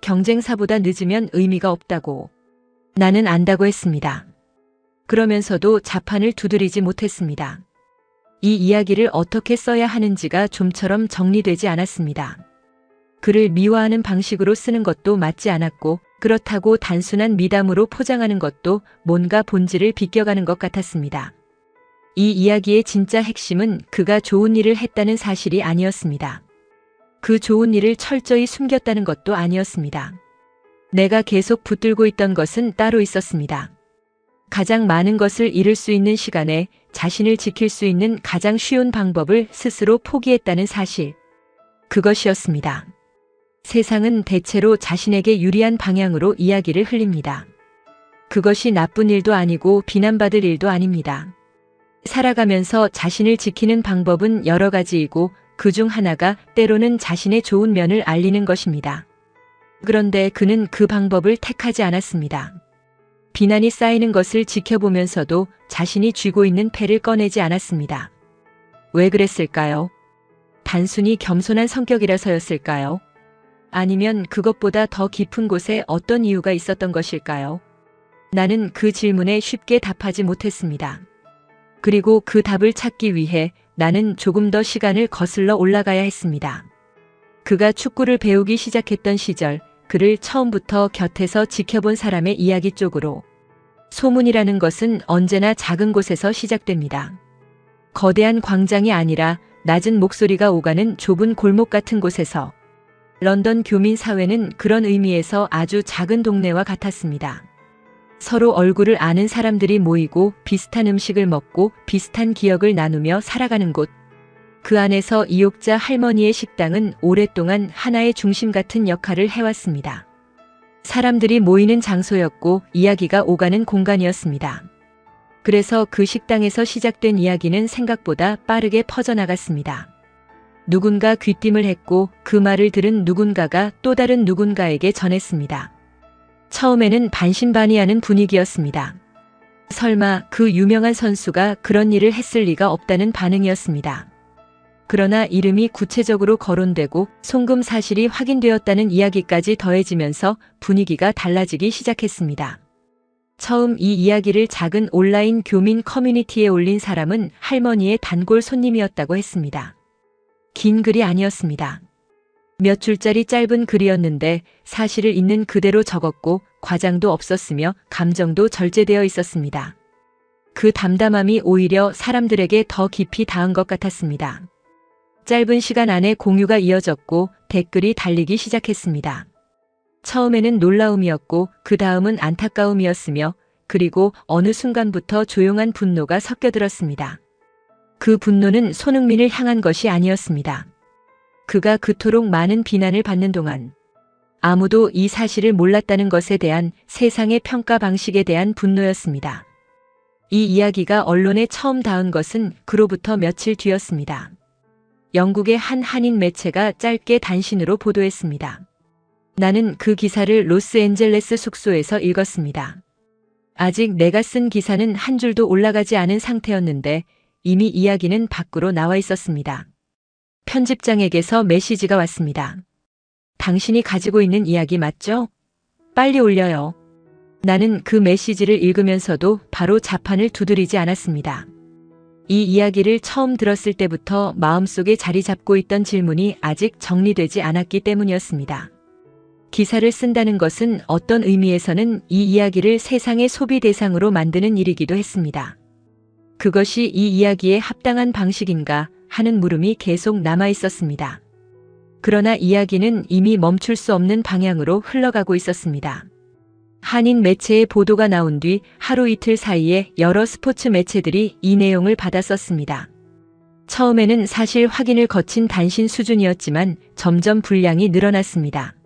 경쟁사보다 늦으면 의미가 없다고. 나는 안다고 했습니다. 그러면서도 자판을 두드리지 못했습니다. 이 이야기를 어떻게 써야 하는지가 좀처럼 정리되지 않았습니다. 그를 미화하는 방식으로 쓰는 것도 맞지 않았고 그렇다고 단순한 미담으로 포장하는 것도 뭔가 본질을 비껴가는 것 같았습니다. 이 이야기의 진짜 핵심은 그가 좋은 일을 했다는 사실이 아니었습니다. 그 좋은 일을 철저히 숨겼다는 것도 아니었습니다. 내가 계속 붙들고 있던 것은 따로 있었습니다. 가장 많은 것을 잃을 수 있는 시간에 자신을 지킬 수 있는 가장 쉬운 방법을 스스로 포기했다는 사실. 그것이었습니다. 세상은 대체로 자신에게 유리한 방향으로 이야기를 흘립니다. 그것이 나쁜 일도 아니고 비난받을 일도 아닙니다. 살아가면서 자신을 지키는 방법은 여러 가지이고 그중 하나가 때로는 자신의 좋은 면을 알리는 것입니다. 그런데 그는 그 방법을 택하지 않았습니다. 비난이 쌓이는 것을 지켜보면서도 자신이 쥐고 있는 패를 꺼내지 않았습니다. 왜 그랬을까요? 단순히 겸손한 성격이라서였을까요? 아니면 그것보다 더 깊은 곳에 어떤 이유가 있었던 것일까요? 나는 그 질문에 쉽게 답하지 못했습니다. 그리고 그 답을 찾기 위해 나는 조금 더 시간을 거슬러 올라가야 했습니다. 그가 축구를 배우기 시작했던 시절, 그를 처음부터 곁에서 지켜본 사람의 이야기 쪽으로. 소문이라는 것은 언제나 작은 곳에서 시작됩니다. 거대한 광장이 아니라 낮은 목소리가 오가는 좁은 골목 같은 곳에서. 런던 교민 사회는 그런 의미에서 아주 작은 동네와 같았습니다. 서로 얼굴을 아는 사람들이 모이고 비슷한 음식을 먹고 비슷한 기억을 나누며 살아가는 곳. 그 안에서 이옥자 할머니의 식당은 오랫동안 하나의 중심 같은 역할을 해왔습니다. 사람들이 모이는 장소였고 이야기가 오가는 공간이었습니다. 그래서 그 식당에서 시작된 이야기는 생각보다 빠르게 퍼져나갔습니다. 누군가 귀띔을 했고 그 말을 들은 누군가가 또 다른 누군가에게 전했습니다. 처음에는 반신반의하는 분위기였습니다. 설마 그 유명한 선수가 그런 일을 했을 리가 없다는 반응이었습니다. 그러나 이름이 구체적으로 거론되고 송금 사실이 확인되었다는 이야기까지 더해지면서 분위기가 달라지기 시작했습니다. 처음 이 이야기를 작은 온라인 교민 커뮤니티에 올린 사람은 할머니의 단골 손님이었다고 했습니다. 긴 글이 아니었습니다. 몇 줄짜리 짧은 글이었는데 사실을 있는 그대로 적었고 과장도 없었으며 감정도 절제되어 있었습니다. 그 담담함이 오히려 사람들에게 더 깊이 닿은 것 같았습니다. 짧은 시간 안에 공유가 이어졌고 댓글이 달리기 시작했습니다. 처음에는 놀라움이었고 그 다음은 안타까움이었으며 그리고 어느 순간부터 조용한 분노가 섞여들었습니다. 그 분노는 손흥민을 향한 것이 아니었습니다. 그가 그토록 많은 비난을 받는 동안 아무도 이 사실을 몰랐다는 것에 대한 세상의 평가 방식에 대한 분노였습니다. 이 이야기가 언론에 처음 닿은 것은 그로부터 며칠 뒤였습니다. 영국의 한 한인 매체가 짧게 단신으로 보도했습니다. 나는 그 기사를 로스앤젤레스 숙소에서 읽었습니다. 아직 내가 쓴 기사는 한 줄도 올라가지 않은 상태였는데 이미 이야기는 밖으로 나와 있었습니다. 편집장에게서 메시지가 왔습니다. 당신이 가지고 있는 이야기 맞죠? 빨리 올려요. 나는 그 메시지를 읽으면서도 바로 자판을 두드리지 않았습니다. 이 이야기를 처음 들었을 때부터 마음속에 자리 잡고 있던 질문이 아직 정리되지 않았기 때문이었습니다. 기사를 쓴다는 것은 어떤 의미에서는 이 이야기를 세상의 소비 대상으로 만드는 일이기도 했습니다. 그것이 이 이야기의 합당한 방식인가 하는 물음이 계속 남아 있었습니다. 그러나 이야기는 이미 멈출 수 없는 방향으로 흘러가고 있었습니다. 한인 매체의 보도가 나온 뒤 하루 이틀 사이에 여러 스포츠 매체들이 이 내용을 받아 썼습니다. 처음에는 사실 확인을 거친 단신 수준이었지만 점점 분량이 늘어났습니다.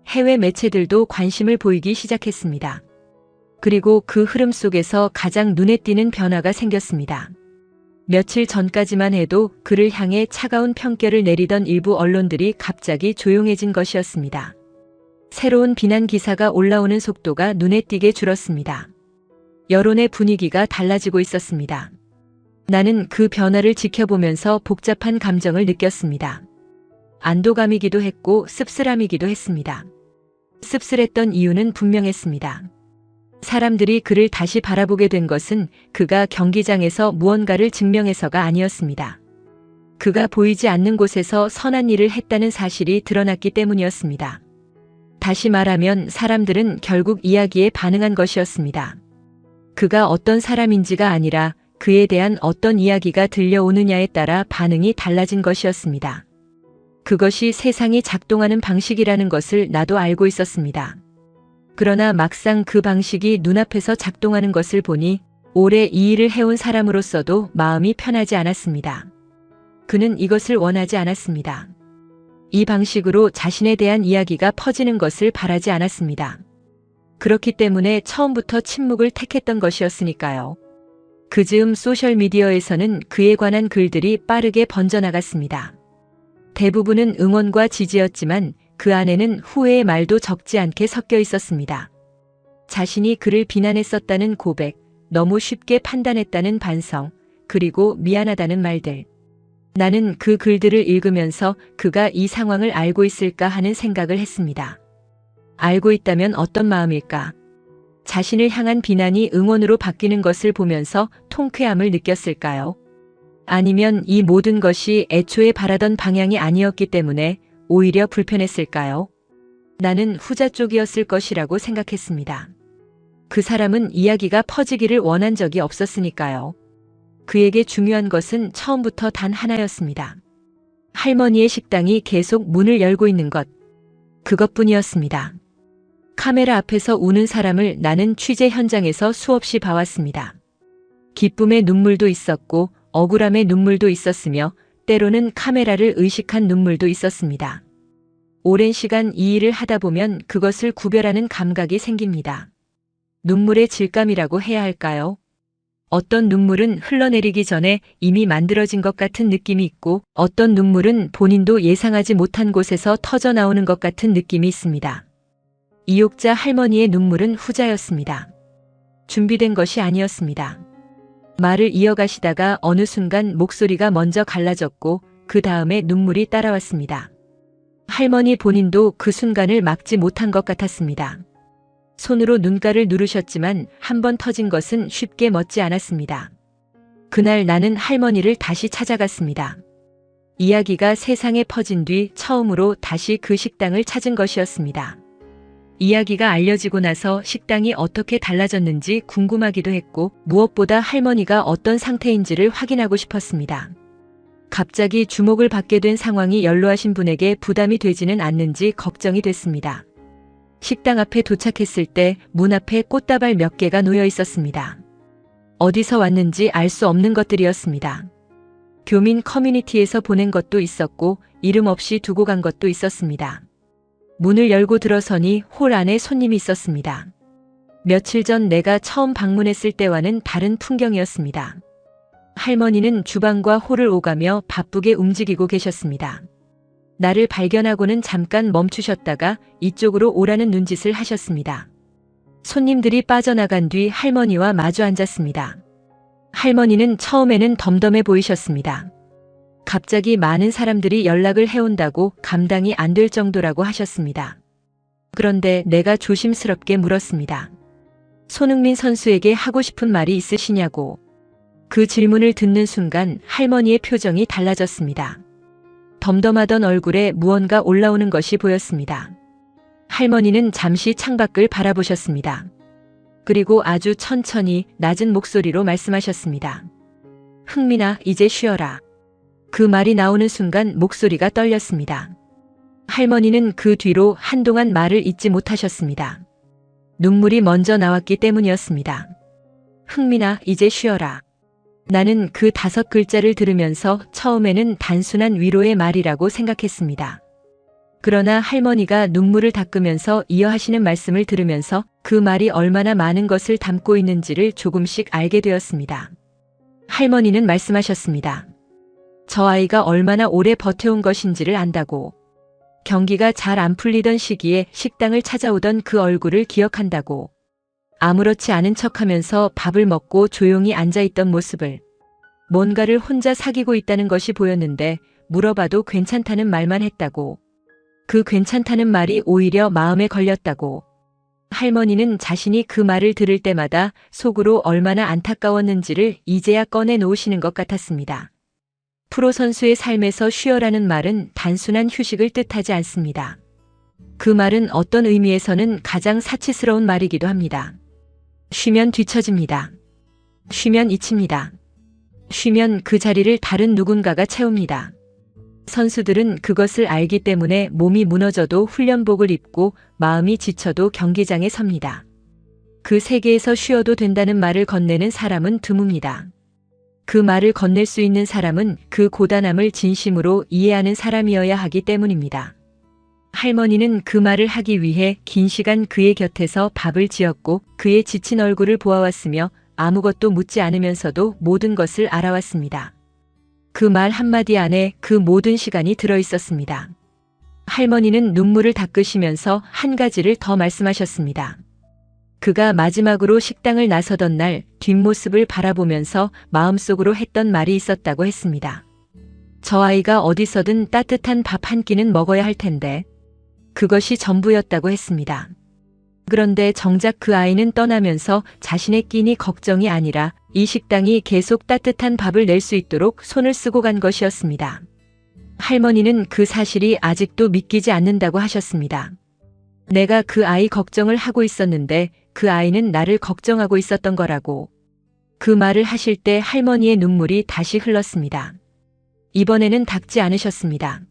해외 매체들도 관심을 보이기 시작했습니다. 그리고 그 흐름 속에서 가장 눈에 띄는 변화가 생겼습니다. 며칠 전까지만 해도 그를 향해 차가운 평결을 내리던 일부 언론들이 갑자기 조용해진 것이었습니다. 새로운 비난 기사가 올라오는 속도가 눈에 띄게 줄었습니다. 여론의 분위기가 달라지고 있었습니다. 나는 그 변화를 지켜보면서 복잡한 감정을 느꼈습니다. 안도감이기도 했고 씁쓸함이기도 했습니다. 씁쓸했던 이유는 분명했습니다. 사람들이 그를 다시 바라보게 된 것은 그가 경기장에서 무언가를 증명해서가 아니었습니다. 그가 보이지 않는 곳에서 선한 일을 했다는 사실이 드러났기 때문이었습니다. 다시 말하면 사람들은 결국 이야기에 반응한 것이었습니다. 그가 어떤 사람인지가 아니라 그에 대한 어떤 이야기가 들려오느냐에 따라 반응이 달라진 것이었습니다. 그것이 세상이 작동하는 방식이라는 것을 나도 알고 있었습니다. 그러나 막상 그 방식이 눈앞에서 작동하는 것을 보니 오래 이 일을 해온 사람으로서도 마음이 편하지 않았습니다. 그는 이것을 원하지 않았습니다. 이 방식으로 자신에 대한 이야기가 퍼지는 것을 바라지 않았습니다. 그렇기 때문에 처음부터 침묵을 택했던 것이었으니까요. 그 즈음 소셜미디어에서는 그에 관한 글들이 빠르게 번져나갔습니다. 대부분은 응원과 지지였지만 그 안에는 후회의 말도 적지 않게 섞여 있었습니다. 자신이 그를 비난했었다는 고백, 너무 쉽게 판단했다는 반성, 그리고 미안하다는 말들. 나는 그 글들을 읽으면서 그가 이 상황을 알고 있을까 하는 생각을 했습니다. 알고 있다면 어떤 마음일까? 자신을 향한 비난이 응원으로 바뀌는 것을 보면서 통쾌함을 느꼈을까요? 아니면 이 모든 것이 애초에 바라던 방향이 아니었기 때문에 오히려 불편했을까요? 나는 후자 쪽이었을 것이라고 생각했습니다. 그 사람은 이야기가 퍼지기를 원한 적이 없었으니까요. 그에게 중요한 것은 처음부터 단 하나였습니다. 할머니의 식당이 계속 문을 열고 있는 것. 그것뿐이었습니다. 카메라 앞에서 우는 사람을 나는 취재 현장에서 수없이 봐왔습니다. 기쁨의 눈물도 있었고 억울함의 눈물도 있었으며 때로는 카메라를 의식한 눈물도 있었습니다. 오랜 시간 이 일을 하다 보면 그것을 구별하는 감각이 생깁니다. 눈물의 질감이라고 해야 할까요? 어떤 눈물은 흘러내리기 전에 이미 만들어진 것 같은 느낌이 있고 어떤 눈물은 본인도 예상하지 못한 곳에서 터져 나오는 것 같은 느낌이 있습니다. 이욕자 할머니의 눈물은 후자였습니다. 준비된 것이 아니었습니다. 말을 이어가시다가 어느 순간 목소리가 먼저 갈라졌고 그 다음에 눈물이 따라왔습니다. 할머니 본인도 그 순간을 막지 못한 것 같았습니다. 손으로 눈가를 누르셨지만 한 번 터진 것은 쉽게 멎지 않았습니다. 그날 나는 할머니를 다시 찾아갔습니다. 이야기가 세상에 퍼진 뒤 처음으로 다시 그 식당을 찾은 것이었습니다. 이야기가 알려지고 나서 식당이 어떻게 달라졌는지 궁금하기도 했고 무엇보다 할머니가 어떤 상태인지를 확인하고 싶었습니다. 갑자기 주목을 받게 된 상황이 연로하신 분에게 부담이 되지는 않는지 걱정이 됐습니다. 식당 앞에 도착했을 때 문 앞에 꽃다발 몇 개가 놓여 있었습니다. 어디서 왔는지 알 수 없는 것들이었습니다. 교민 커뮤니티에서 보낸 것도 있었고 이름 없이 두고 간 것도 있었습니다. 문을 열고 들어서니 홀 안에 손님이 있었습니다. 며칠 전 내가 처음 방문했을 때와는 다른 풍경이었습니다. 할머니는 주방과 홀을 오가며 바쁘게 움직이고 계셨습니다. 나를 발견하고는 잠깐 멈추셨다가 이쪽으로 오라는 눈짓을 하셨습니다. 손님들이 빠져나간 뒤 할머니와 마주 앉았습니다. 할머니는 처음에는 덤덤해 보이셨습니다. 갑자기 많은 사람들이 연락을 해온다고 감당이 안 될 정도라고 하셨습니다. 그런데 내가 조심스럽게 물었습니다. 손흥민 선수에게 하고 싶은 말이 있으시냐고. 그 질문을 듣는 순간 할머니의 표정이 달라졌습니다. 덤덤하던 얼굴에 무언가 올라오는 것이 보였습니다. 할머니는 잠시 창밖을 바라보셨습니다. 그리고 아주 천천히 낮은 목소리로 말씀하셨습니다. 흥민아, 이제 쉬어라. 그 말이 나오는 순간 목소리가 떨렸습니다. 할머니는 그 뒤로 한동안 말을 잇지 못하셨습니다. 눈물이 먼저 나왔기 때문이었습니다. 흥민아, 이제 쉬어라. 나는 그 5글자를 들으면서 처음에는 단순한 위로의 말이라고 생각했습니다. 그러나 할머니가 눈물을 닦으면서 이어하시는 말씀을 들으면서 그 말이 얼마나 많은 것을 담고 있는지를 조금씩 알게 되었습니다. 할머니는 말씀하셨습니다. 저 아이가 얼마나 오래 버텨온 것인지를 안다고. 경기가 잘 안 풀리던 시기에 식당을 찾아오던 그 얼굴을 기억한다고. 아무렇지 않은 척하면서 밥을 먹고 조용히 앉아있던 모습을. 뭔가를 혼자 사귀고 있다는 것이 보였는데 물어봐도 괜찮다는 말만 했다고. 그 괜찮다는 말이 오히려 마음에 걸렸다고. 할머니는 자신이 그 말을 들을 때마다 속으로 얼마나 안타까웠는지를 이제야 꺼내 놓으시는 것 같았습니다. 프로 선수의 삶에서 쉬어라는 말은 단순한 휴식을 뜻하지 않습니다. 그 말은 어떤 의미에서는 가장 사치스러운 말이기도 합니다. 쉬면 뒤처집니다. 쉬면 잊힙니다. 쉬면 그 자리를 다른 누군가가 채웁니다. 선수들은 그것을 알기 때문에 몸이 무너져도 훈련복을 입고 마음이 지쳐도 경기장에 섭니다. 그 세계에서 쉬어도 된다는 말을 건네는 사람은 드뭅니다. 그 말을 건넬 수 있는 사람은 그 고단함을 진심으로 이해하는 사람이어야 하기 때문입니다. 할머니는 그 말을 하기 위해 긴 시간 그의 곁에서 밥을 지었고 그의 지친 얼굴을 보아왔으며 아무것도 묻지 않으면서도 모든 것을 알아왔습니다. 그 말 한마디 안에 그 모든 시간이 들어있었습니다. 할머니는 눈물을 닦으시면서 한 가지를 더 말씀하셨습니다. 그가 마지막으로 식당을 나서던 날 뒷모습을 바라보면서 마음속으로 했던 말이 있었다고 했습니다. 저 아이가 어디서든 따뜻한 밥 한 끼는 먹어야 할 텐데. 그것이 전부였다고 했습니다. 그런데 정작 그 아이는 떠나면서 자신의 끼니 걱정이 아니라 이 식당이 계속 따뜻한 밥을 낼 수 있도록 손을 쓰고 간 것이었습니다. 할머니는 그 사실이 아직도 믿기지 않는다고 하셨습니다. 내가 그 아이 걱정을 하고 있었는데 그 아이는 나를 걱정하고 있었던 거라고. 그 말을 하실 때 할머니의 눈물이 다시 흘렀습니다. 이번에는 닦지 않으셨습니다.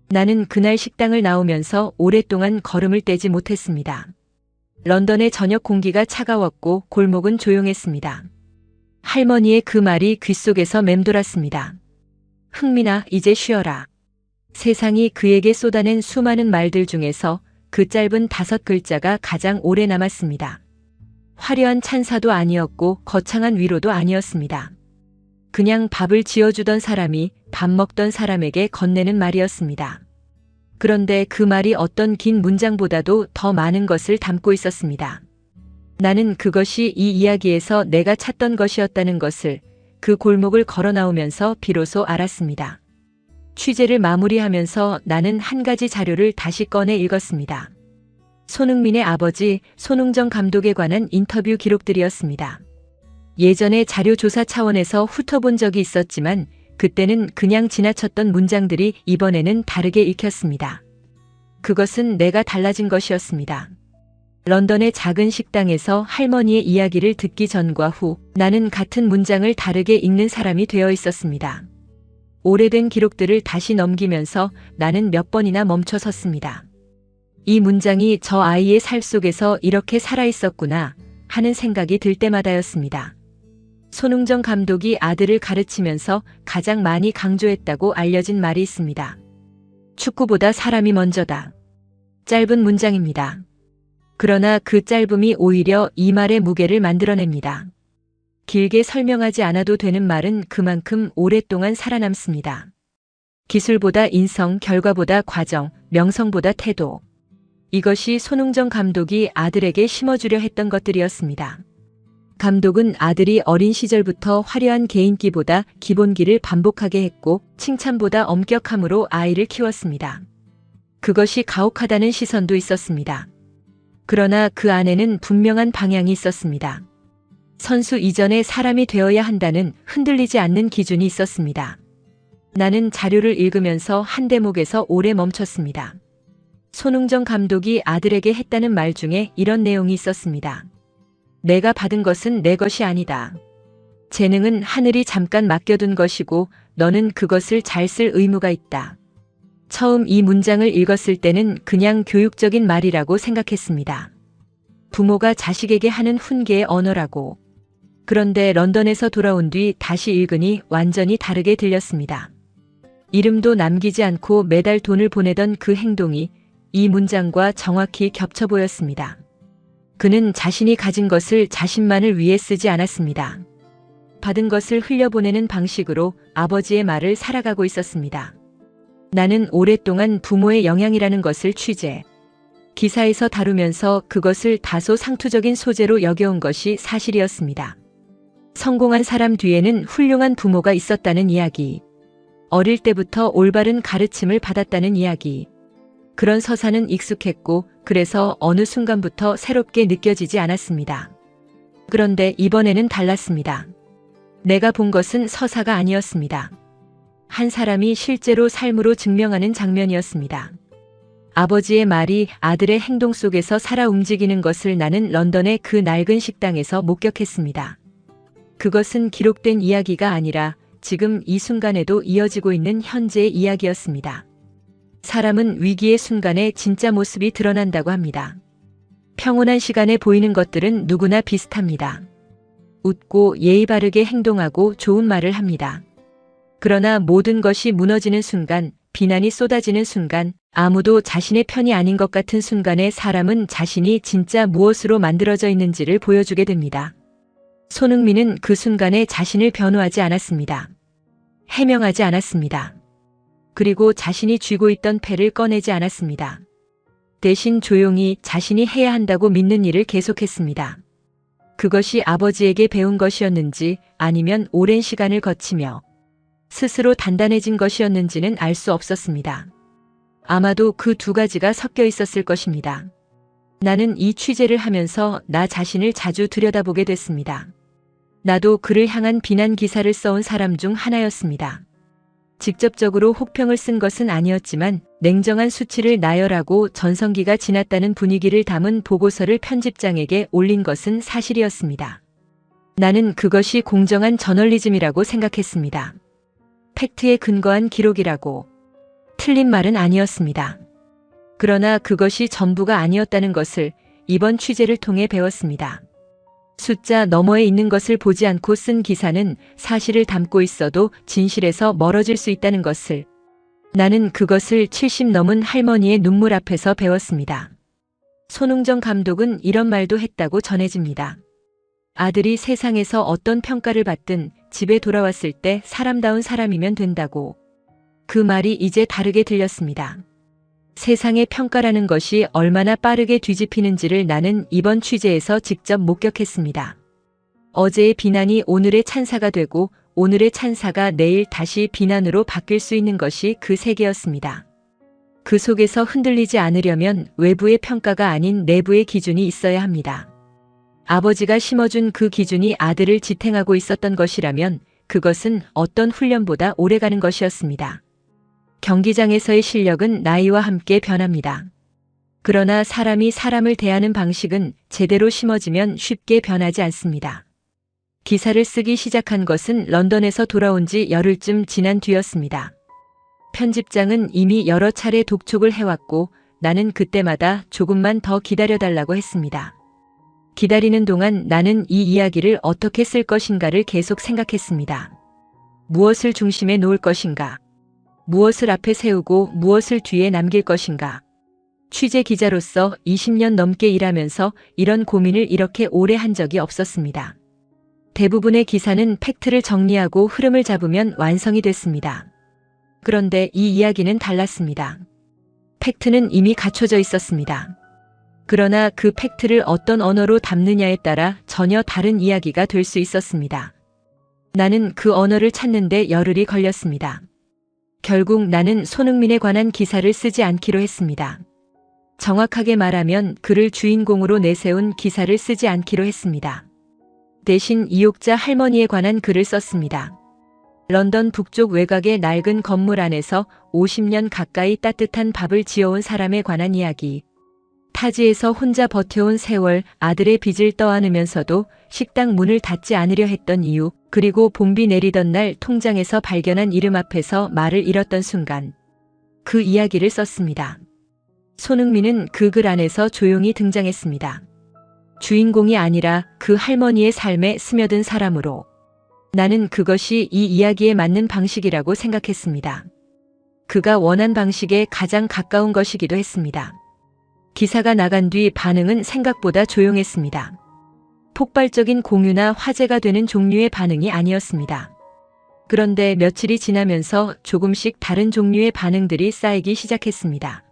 나는 그날 식당을 나오면서 오랫동안 걸음을 떼지 못했습니다. 런던의 저녁 공기가 차가웠고 골목은 조용했습니다. 할머니의 그 말이 귓속에서 맴돌았습니다. 흥민아, 이제 쉬어라. 세상이 그에게 쏟아낸 수많은 말들 중에서 그 짧은 5글자가 가장 오래 남았습니다. 화려한 찬사도 아니었고 거창한 위로도 아니었습니다. 그냥 밥을 지어주던 사람이 밥 먹던 사람에게 건네는 말이었습니다. 그런데 그 말이 어떤 긴 문장보다도 더 많은 것을 담고 있었습니다. 나는 그것이 이 이야기에서 내가 찾던 것이었다는 것을 그 골목을 걸어 나오면서 비로소 알았습니다. 취재를 마무리하면서 나는 한 가지 자료를 다시 꺼내 읽었습니다. 손흥민의 아버지 손흥정 감독에 관한 인터뷰 기록들이었습니다. 예전에 자료조사 차원에서 훑어본 적이 있었지만 그때는 그냥 지나쳤던 문장들이 이번에는 다르게 읽혔습니다. 그것은 내가 달라진 것이었습니다. 런던의 작은 식당에서 할머니의 이야기를 듣기 전과 후 나는 같은 문장을 다르게 읽는 사람이 되어 있었습니다. 오래된 기록들을 다시 넘기면서 나는 몇 번이나 멈춰 섰습니다. 이 문장이 저 아이의 살 속에서 이렇게 살아있었구나 하는 생각이 들 때마다였습니다. 손흥정 감독이 아들을 가르치면서 가장 많이 강조했다고 알려진 말이 있습니다. 축구보다 사람이 먼저다. 짧은 문장입니다. 그러나 그 짧음이 오히려 이 말의 무게를 만들어냅니다. 길게 설명하지 않아도 되는 말은 그만큼 오랫동안 살아남습니다. 기술보다 인성, 결과보다 과정, 명성보다 태도. 이것이 손흥정 감독이 아들에게 심어주려 했던 것들이었습니다. 감독은 아들이 어린 시절부터 화려한 개인기보다 기본기를 반복하게 했고 칭찬보다 엄격함으로 아이를 키웠습니다. 그것이 가혹하다는 시선도 있었습니다. 그러나 그 안에는 분명한 방향이 있었습니다. 선수 이전에 사람이 되어야 한다는 흔들리지 않는 기준이 있었습니다. 나는 자료를 읽으면서 한 대목에서 오래 멈췄습니다. 손흥정 감독이 아들에게 했다는 말 중에 이런 내용이 있었습니다. 내가 받은 것은 내 것이 아니다. 재능은 하늘이 잠깐 맡겨둔 것이고 너는 그것을 잘 쓸 의무가 있다. 처음 이 문장을 읽었을 때는 그냥 교육적인 말이라고 생각했습니다. 부모가 자식에게 하는 훈계의 언어라고. 그런데 런던에서 돌아온 뒤 다시 읽으니 완전히 다르게 들렸습니다. 이름도 남기지 않고 매달 돈을 보내던 그 행동이 이 문장과 정확히 겹쳐 보였습니다. 그는 자신이 가진 것을 자신만을 위해 쓰지 않았습니다. 받은 것을 흘려보내는 방식으로 아버지의 말을 살아가고 있었습니다. 나는 오랫동안 부모의 영향이라는 것을 취재, 기사에서 다루면서 그것을 다소 상투적인 소재로 여겨온 것이 사실이었습니다. 성공한 사람 뒤에는 훌륭한 부모가 있었다는 이야기, 어릴 때부터 올바른 가르침을 받았다는 이야기. 그런 서사는 익숙했고 그래서 어느 순간부터 새롭게 느껴지지 않았습니다. 그런데 이번에는 달랐습니다. 내가 본 것은 서사가 아니었습니다. 한 사람이 실제로 삶으로 증명하는 장면이었습니다. 아버지의 말이 아들의 행동 속에서 살아 움직이는 것을 나는 런던의 그 낡은 식당에서 목격했습니다. 그것은 기록된 이야기가 아니라 지금 이 순간에도 이어지고 있는 현재의 이야기였습니다. 사람은 위기의 순간에 진짜 모습이 드러난다고 합니다. 평온한 시간에 보이는 것들은 누구나 비슷합니다. 웃고 예의 바르게 행동하고 좋은 말을 합니다. 그러나 모든 것이 무너지는 순간, 비난이 쏟아지는 순간, 아무도 자신의 편이 아닌 것 같은 순간에 사람은 자신이 진짜 무엇으로 만들어져 있는지를 보여주게 됩니다. 손흥민은 그 순간에 자신을 변호하지 않았습니다. 해명하지 않았습니다. 그리고 자신이 쥐고 있던 패를 꺼내지 않았습니다. 대신 조용히 자신이 해야 한다고 믿는 일을 계속했습니다. 그것이 아버지에게 배운 것이었는지 아니면 오랜 시간을 거치며 스스로 단단해진 것이었는지는 알 수 없었습니다. 아마도 그 두 가지가 섞여 있었을 것입니다. 나는 이 취재를 하면서 나 자신을 자주 들여다보게 됐습니다. 나도 그를 향한 비난 기사를 써온 사람 중 하나였습니다. 직접적으로 혹평을 쓴 것은 아니었지만 냉정한 수치를 나열하고 전성기가 지났다는 분위기를 담은 보고서를 편집장에게 올린 것은 사실이었습니다. 나는 그것이 공정한 저널리즘이라고 생각했습니다. 팩트에 근거한 기록이라고. 틀린 말은 아니었습니다. 그러나 그것이 전부가 아니었다는 것을 이번 취재를 통해 배웠습니다. 숫자 너머에 있는 것을 보지 않고 쓴 기사는 사실을 담고 있어도 진실에서 멀어질 수 있다는 것을. 나는 그것을 70 넘은 할머니의 눈물 앞에서 배웠습니다. 손흥정 감독은 이런 말도 했다고 전해집니다. 아들이 세상에서 어떤 평가를 받든 집에 돌아왔을 때 사람다운 사람이면 된다고. 그 말이 이제 다르게 들렸습니다. 세상의 평가라는 것이 얼마나 빠르게 뒤집히는지를 나는 이번 취재에서 직접 목격했습니다. 어제의 비난이 오늘의 찬사가 되고 오늘의 찬사가 내일 다시 비난으로 바뀔 수 있는 것이 그 세계였습니다. 그 속에서 흔들리지 않으려면 외부의 평가가 아닌 내부의 기준이 있어야 합니다. 아버지가 심어준 그 기준이 아들을 지탱하고 있었던 것이라면 그것은 어떤 훈련보다 오래가는 것이었습니다. 경기장에서의 실력은 나이와 함께 변합니다. 그러나 사람이 사람을 대하는 방식은 제대로 심어지면 쉽게 변하지 않습니다. 기사를 쓰기 시작한 것은 런던에서 돌아온 지 열흘쯤 지난 뒤였습니다. 편집장은 이미 여러 차례 독촉을 해왔고 나는 그때마다 조금만 더 기다려달라고 했습니다. 기다리는 동안 나는 이 이야기를 어떻게 쓸 것인가를 계속 생각했습니다. 무엇을 중심에 놓을 것인가? 무엇을 앞에 세우고 무엇을 뒤에 남길 것인가? 취재 기자로서 20년 넘게 일하면서 이런 고민을 이렇게 오래 한 적이 없었습니다. 대부분의 기사는 팩트를 정리하고 흐름을 잡으면 완성이 됐습니다. 그런데 이 이야기는 달랐습니다. 팩트는 이미 갖춰져 있었습니다. 그러나 그 팩트를 어떤 언어로 담느냐에 따라 전혀 다른 이야기가 될 수 있었습니다. 나는 그 언어를 찾는데 열흘이 걸렸습니다. 결국 나는 손흥민에 관한 기사를 쓰지 않기로 했습니다. 정확하게 말하면 그를 주인공으로 내세운 기사를 쓰지 않기로 했습니다. 대신 이옥자 할머니에 관한 글을 썼습니다. 런던 북쪽 외곽의 낡은 건물 안에서 50년 가까이 따뜻한 밥을 지어온 사람에 관한 이야기. 타지에서 혼자 버텨온 세월, 아들의 빚을 떠안으면서도 식당 문을 닫지 않으려 했던 이유, 그리고 봄비 내리던 날 통장에서 발견한 이름 앞에서 말을 잃었던 순간. 그 이야기를 썼습니다. 손흥민은 그 글 안에서 조용히 등장했습니다. 주인공이 아니라 그 할머니의 삶에 스며든 사람으로. 나는 그것이 이 이야기에 맞는 방식이라고 생각했습니다. 그가 원한 방식에 가장 가까운 것이기도 했습니다. 기사가 나간 뒤 반응은 생각보다 조용했습니다. 폭발적인 공유나 화제가 되는 종류의 반응이 아니었습니다. 그런데 며칠이 지나면서 조금씩 다른 종류의 반응들이 쌓이기 시작했습니다.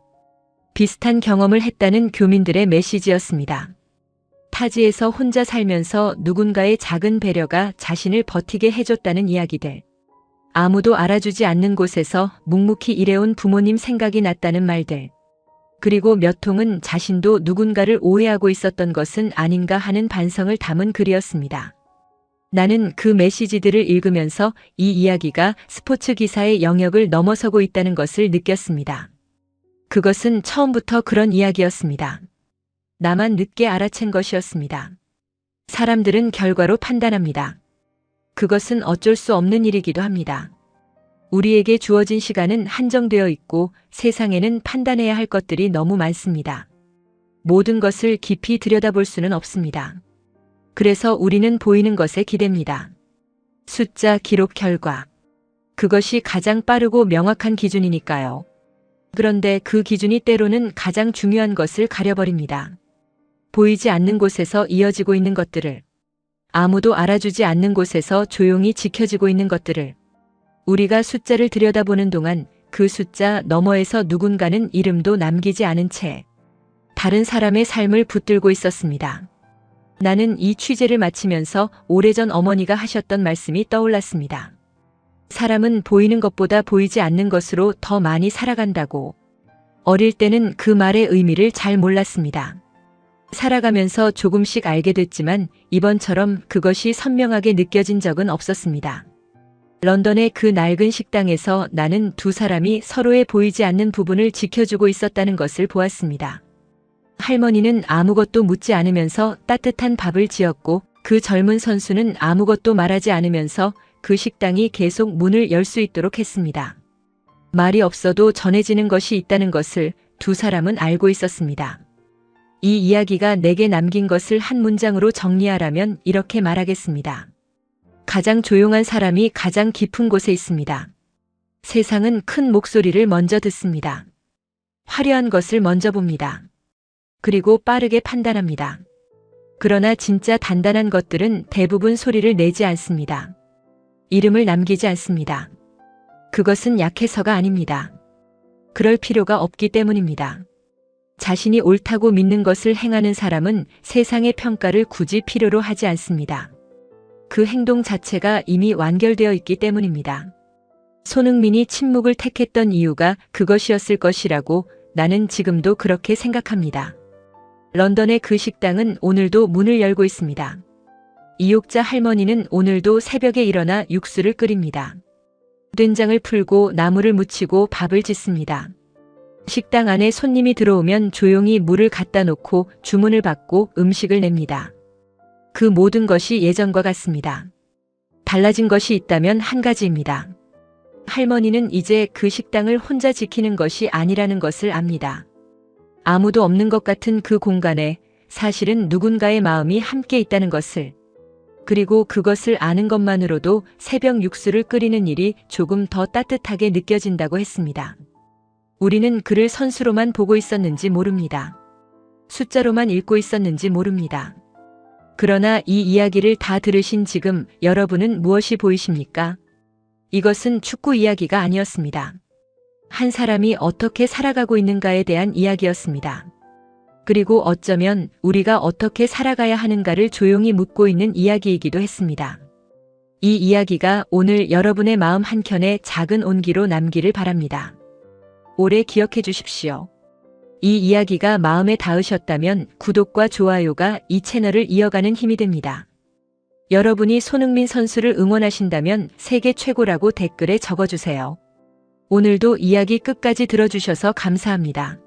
비슷한 경험을 했다는 교민들의 메시지였습니다. 타지에서 혼자 살면서 누군가의 작은 배려가 자신을 버티게 해줬다는 이야기들. 아무도 알아주지 않는 곳에서 묵묵히 일해온 부모님 생각이 났다는 말들. 그리고 몇 통은 자신도 누군가를 오해하고 있었던 것은 아닌가 하는 반성을 담은 글이었습니다. 나는 그 메시지들을 읽으면서 이 이야기가 스포츠 기사의 영역을 넘어서고 있다는 것을 느꼈습니다. 그것은 처음부터 그런 이야기였습니다. 나만 늦게 알아챈 것이었습니다. 사람들은 결과로 판단합니다. 그것은 어쩔 수 없는 일이기도 합니다. 우리에게 주어진 시간은 한정되어 있고 세상에는 판단해야 할 것들이 너무 많습니다. 모든 것을 깊이 들여다볼 수는 없습니다. 그래서 우리는 보이는 것에 기댑니다. 숫자, 기록, 결과. 그것이 가장 빠르고 명확한 기준이니까요. 그런데 그 기준이 때로는 가장 중요한 것을 가려버립니다. 보이지 않는 곳에서 이어지고 있는 것들을, 아무도 알아주지 않는 곳에서 조용히 지켜지고 있는 것들을, 우리가 숫자를 들여다보는 동안 그 숫자 너머에서 누군가는 이름도 남기지 않은 채 다른 사람의 삶을 붙들고 있었습니다. 나는 이 취재를 마치면서 오래전 어머니가 하셨던 말씀이 떠올랐습니다. 사람은 보이는 것보다 보이지 않는 것으로 더 많이 살아간다고. 어릴 때는 그 말의 의미를 잘 몰랐습니다. 살아가면서 조금씩 알게 됐지만 이번처럼 그것이 선명하게 느껴진 적은 없었습니다. 런던의 그 낡은 식당에서 나는 두 사람이 서로의 보이지 않는 부분을 지켜주고 있었다는 것을 보았습니다. 할머니는 아무것도 묻지 않으면서 따뜻한 밥을 지었고 그 젊은 선수는 아무것도 말하지 않으면서 그 식당이 계속 문을 열 수 있도록 했습니다. 말이 없어도 전해지는 것이 있다는 것을 두 사람은 알고 있었습니다. 이 이야기가 내게 남긴 것을 한 문장으로 정리하라면 이렇게 말하겠습니다. 가장 조용한 사람이 가장 깊은 곳에 있습니다. 세상은 큰 목소리를 먼저 듣습니다. 화려한 것을 먼저 봅니다. 그리고 빠르게 판단합니다. 그러나 진짜 단단한 것들은 대부분 소리를 내지 않습니다. 이름을 남기지 않습니다. 그것은 약해서가 아닙니다. 그럴 필요가 없기 때문입니다. 자신이 옳다고 믿는 것을 행하는 사람은 세상의 평가를 굳이 필요로 하지 않습니다. 그 행동 자체가 이미 완결되어 있기 때문입니다. 손흥민이 침묵을 택했던 이유가 그것이었을 것이라고 나는 지금도 그렇게 생각합니다. 런던의 그 식당은 오늘도 문을 열고 있습니다. 이욕자 할머니는 오늘도 새벽에 일어나 육수를 끓입니다. 된장을 풀고 나물을 무치고 밥을 짓습니다. 식당 안에 손님이 들어오면 조용히 물을 갖다 놓고 주문을 받고 음식을 냅니다. 그 모든 것이 예전과 같습니다. 달라진 것이 있다면 한 가지입니다. 할머니는 이제 그 식당을 혼자 지키는 것이 아니라는 것을 압니다. 아무도 없는 것 같은 그 공간에 사실은 누군가의 마음이 함께 있다는 것을, 그리고 그것을 아는 것만으로도 새벽 육수를 끓이는 일이 조금 더 따뜻하게 느껴진다고 했습니다. 우리는 그를 선수로만 보고 있었는지 모릅니다. 숫자로만 읽고 있었는지 모릅니다. 그러나 이 이야기를 다 들으신 지금 여러분은 무엇이 보이십니까? 이것은 축구 이야기가 아니었습니다. 한 사람이 어떻게 살아가고 있는가에 대한 이야기였습니다. 그리고 어쩌면 우리가 어떻게 살아가야 하는가를 조용히 묻고 있는 이야기이기도 했습니다. 이 이야기가 오늘 여러분의 마음 한켠에 작은 온기로 남기를 바랍니다. 오래 기억해 주십시오. 이 이야기가 마음에 닿으셨다면 구독과 좋아요가 이 채널을 이어가는 힘이 됩니다. 여러분이 손흥민 선수를 응원하신다면 세계 최고라고 댓글에 적어주세요. 오늘도 이야기 끝까지 들어주셔서 감사합니다.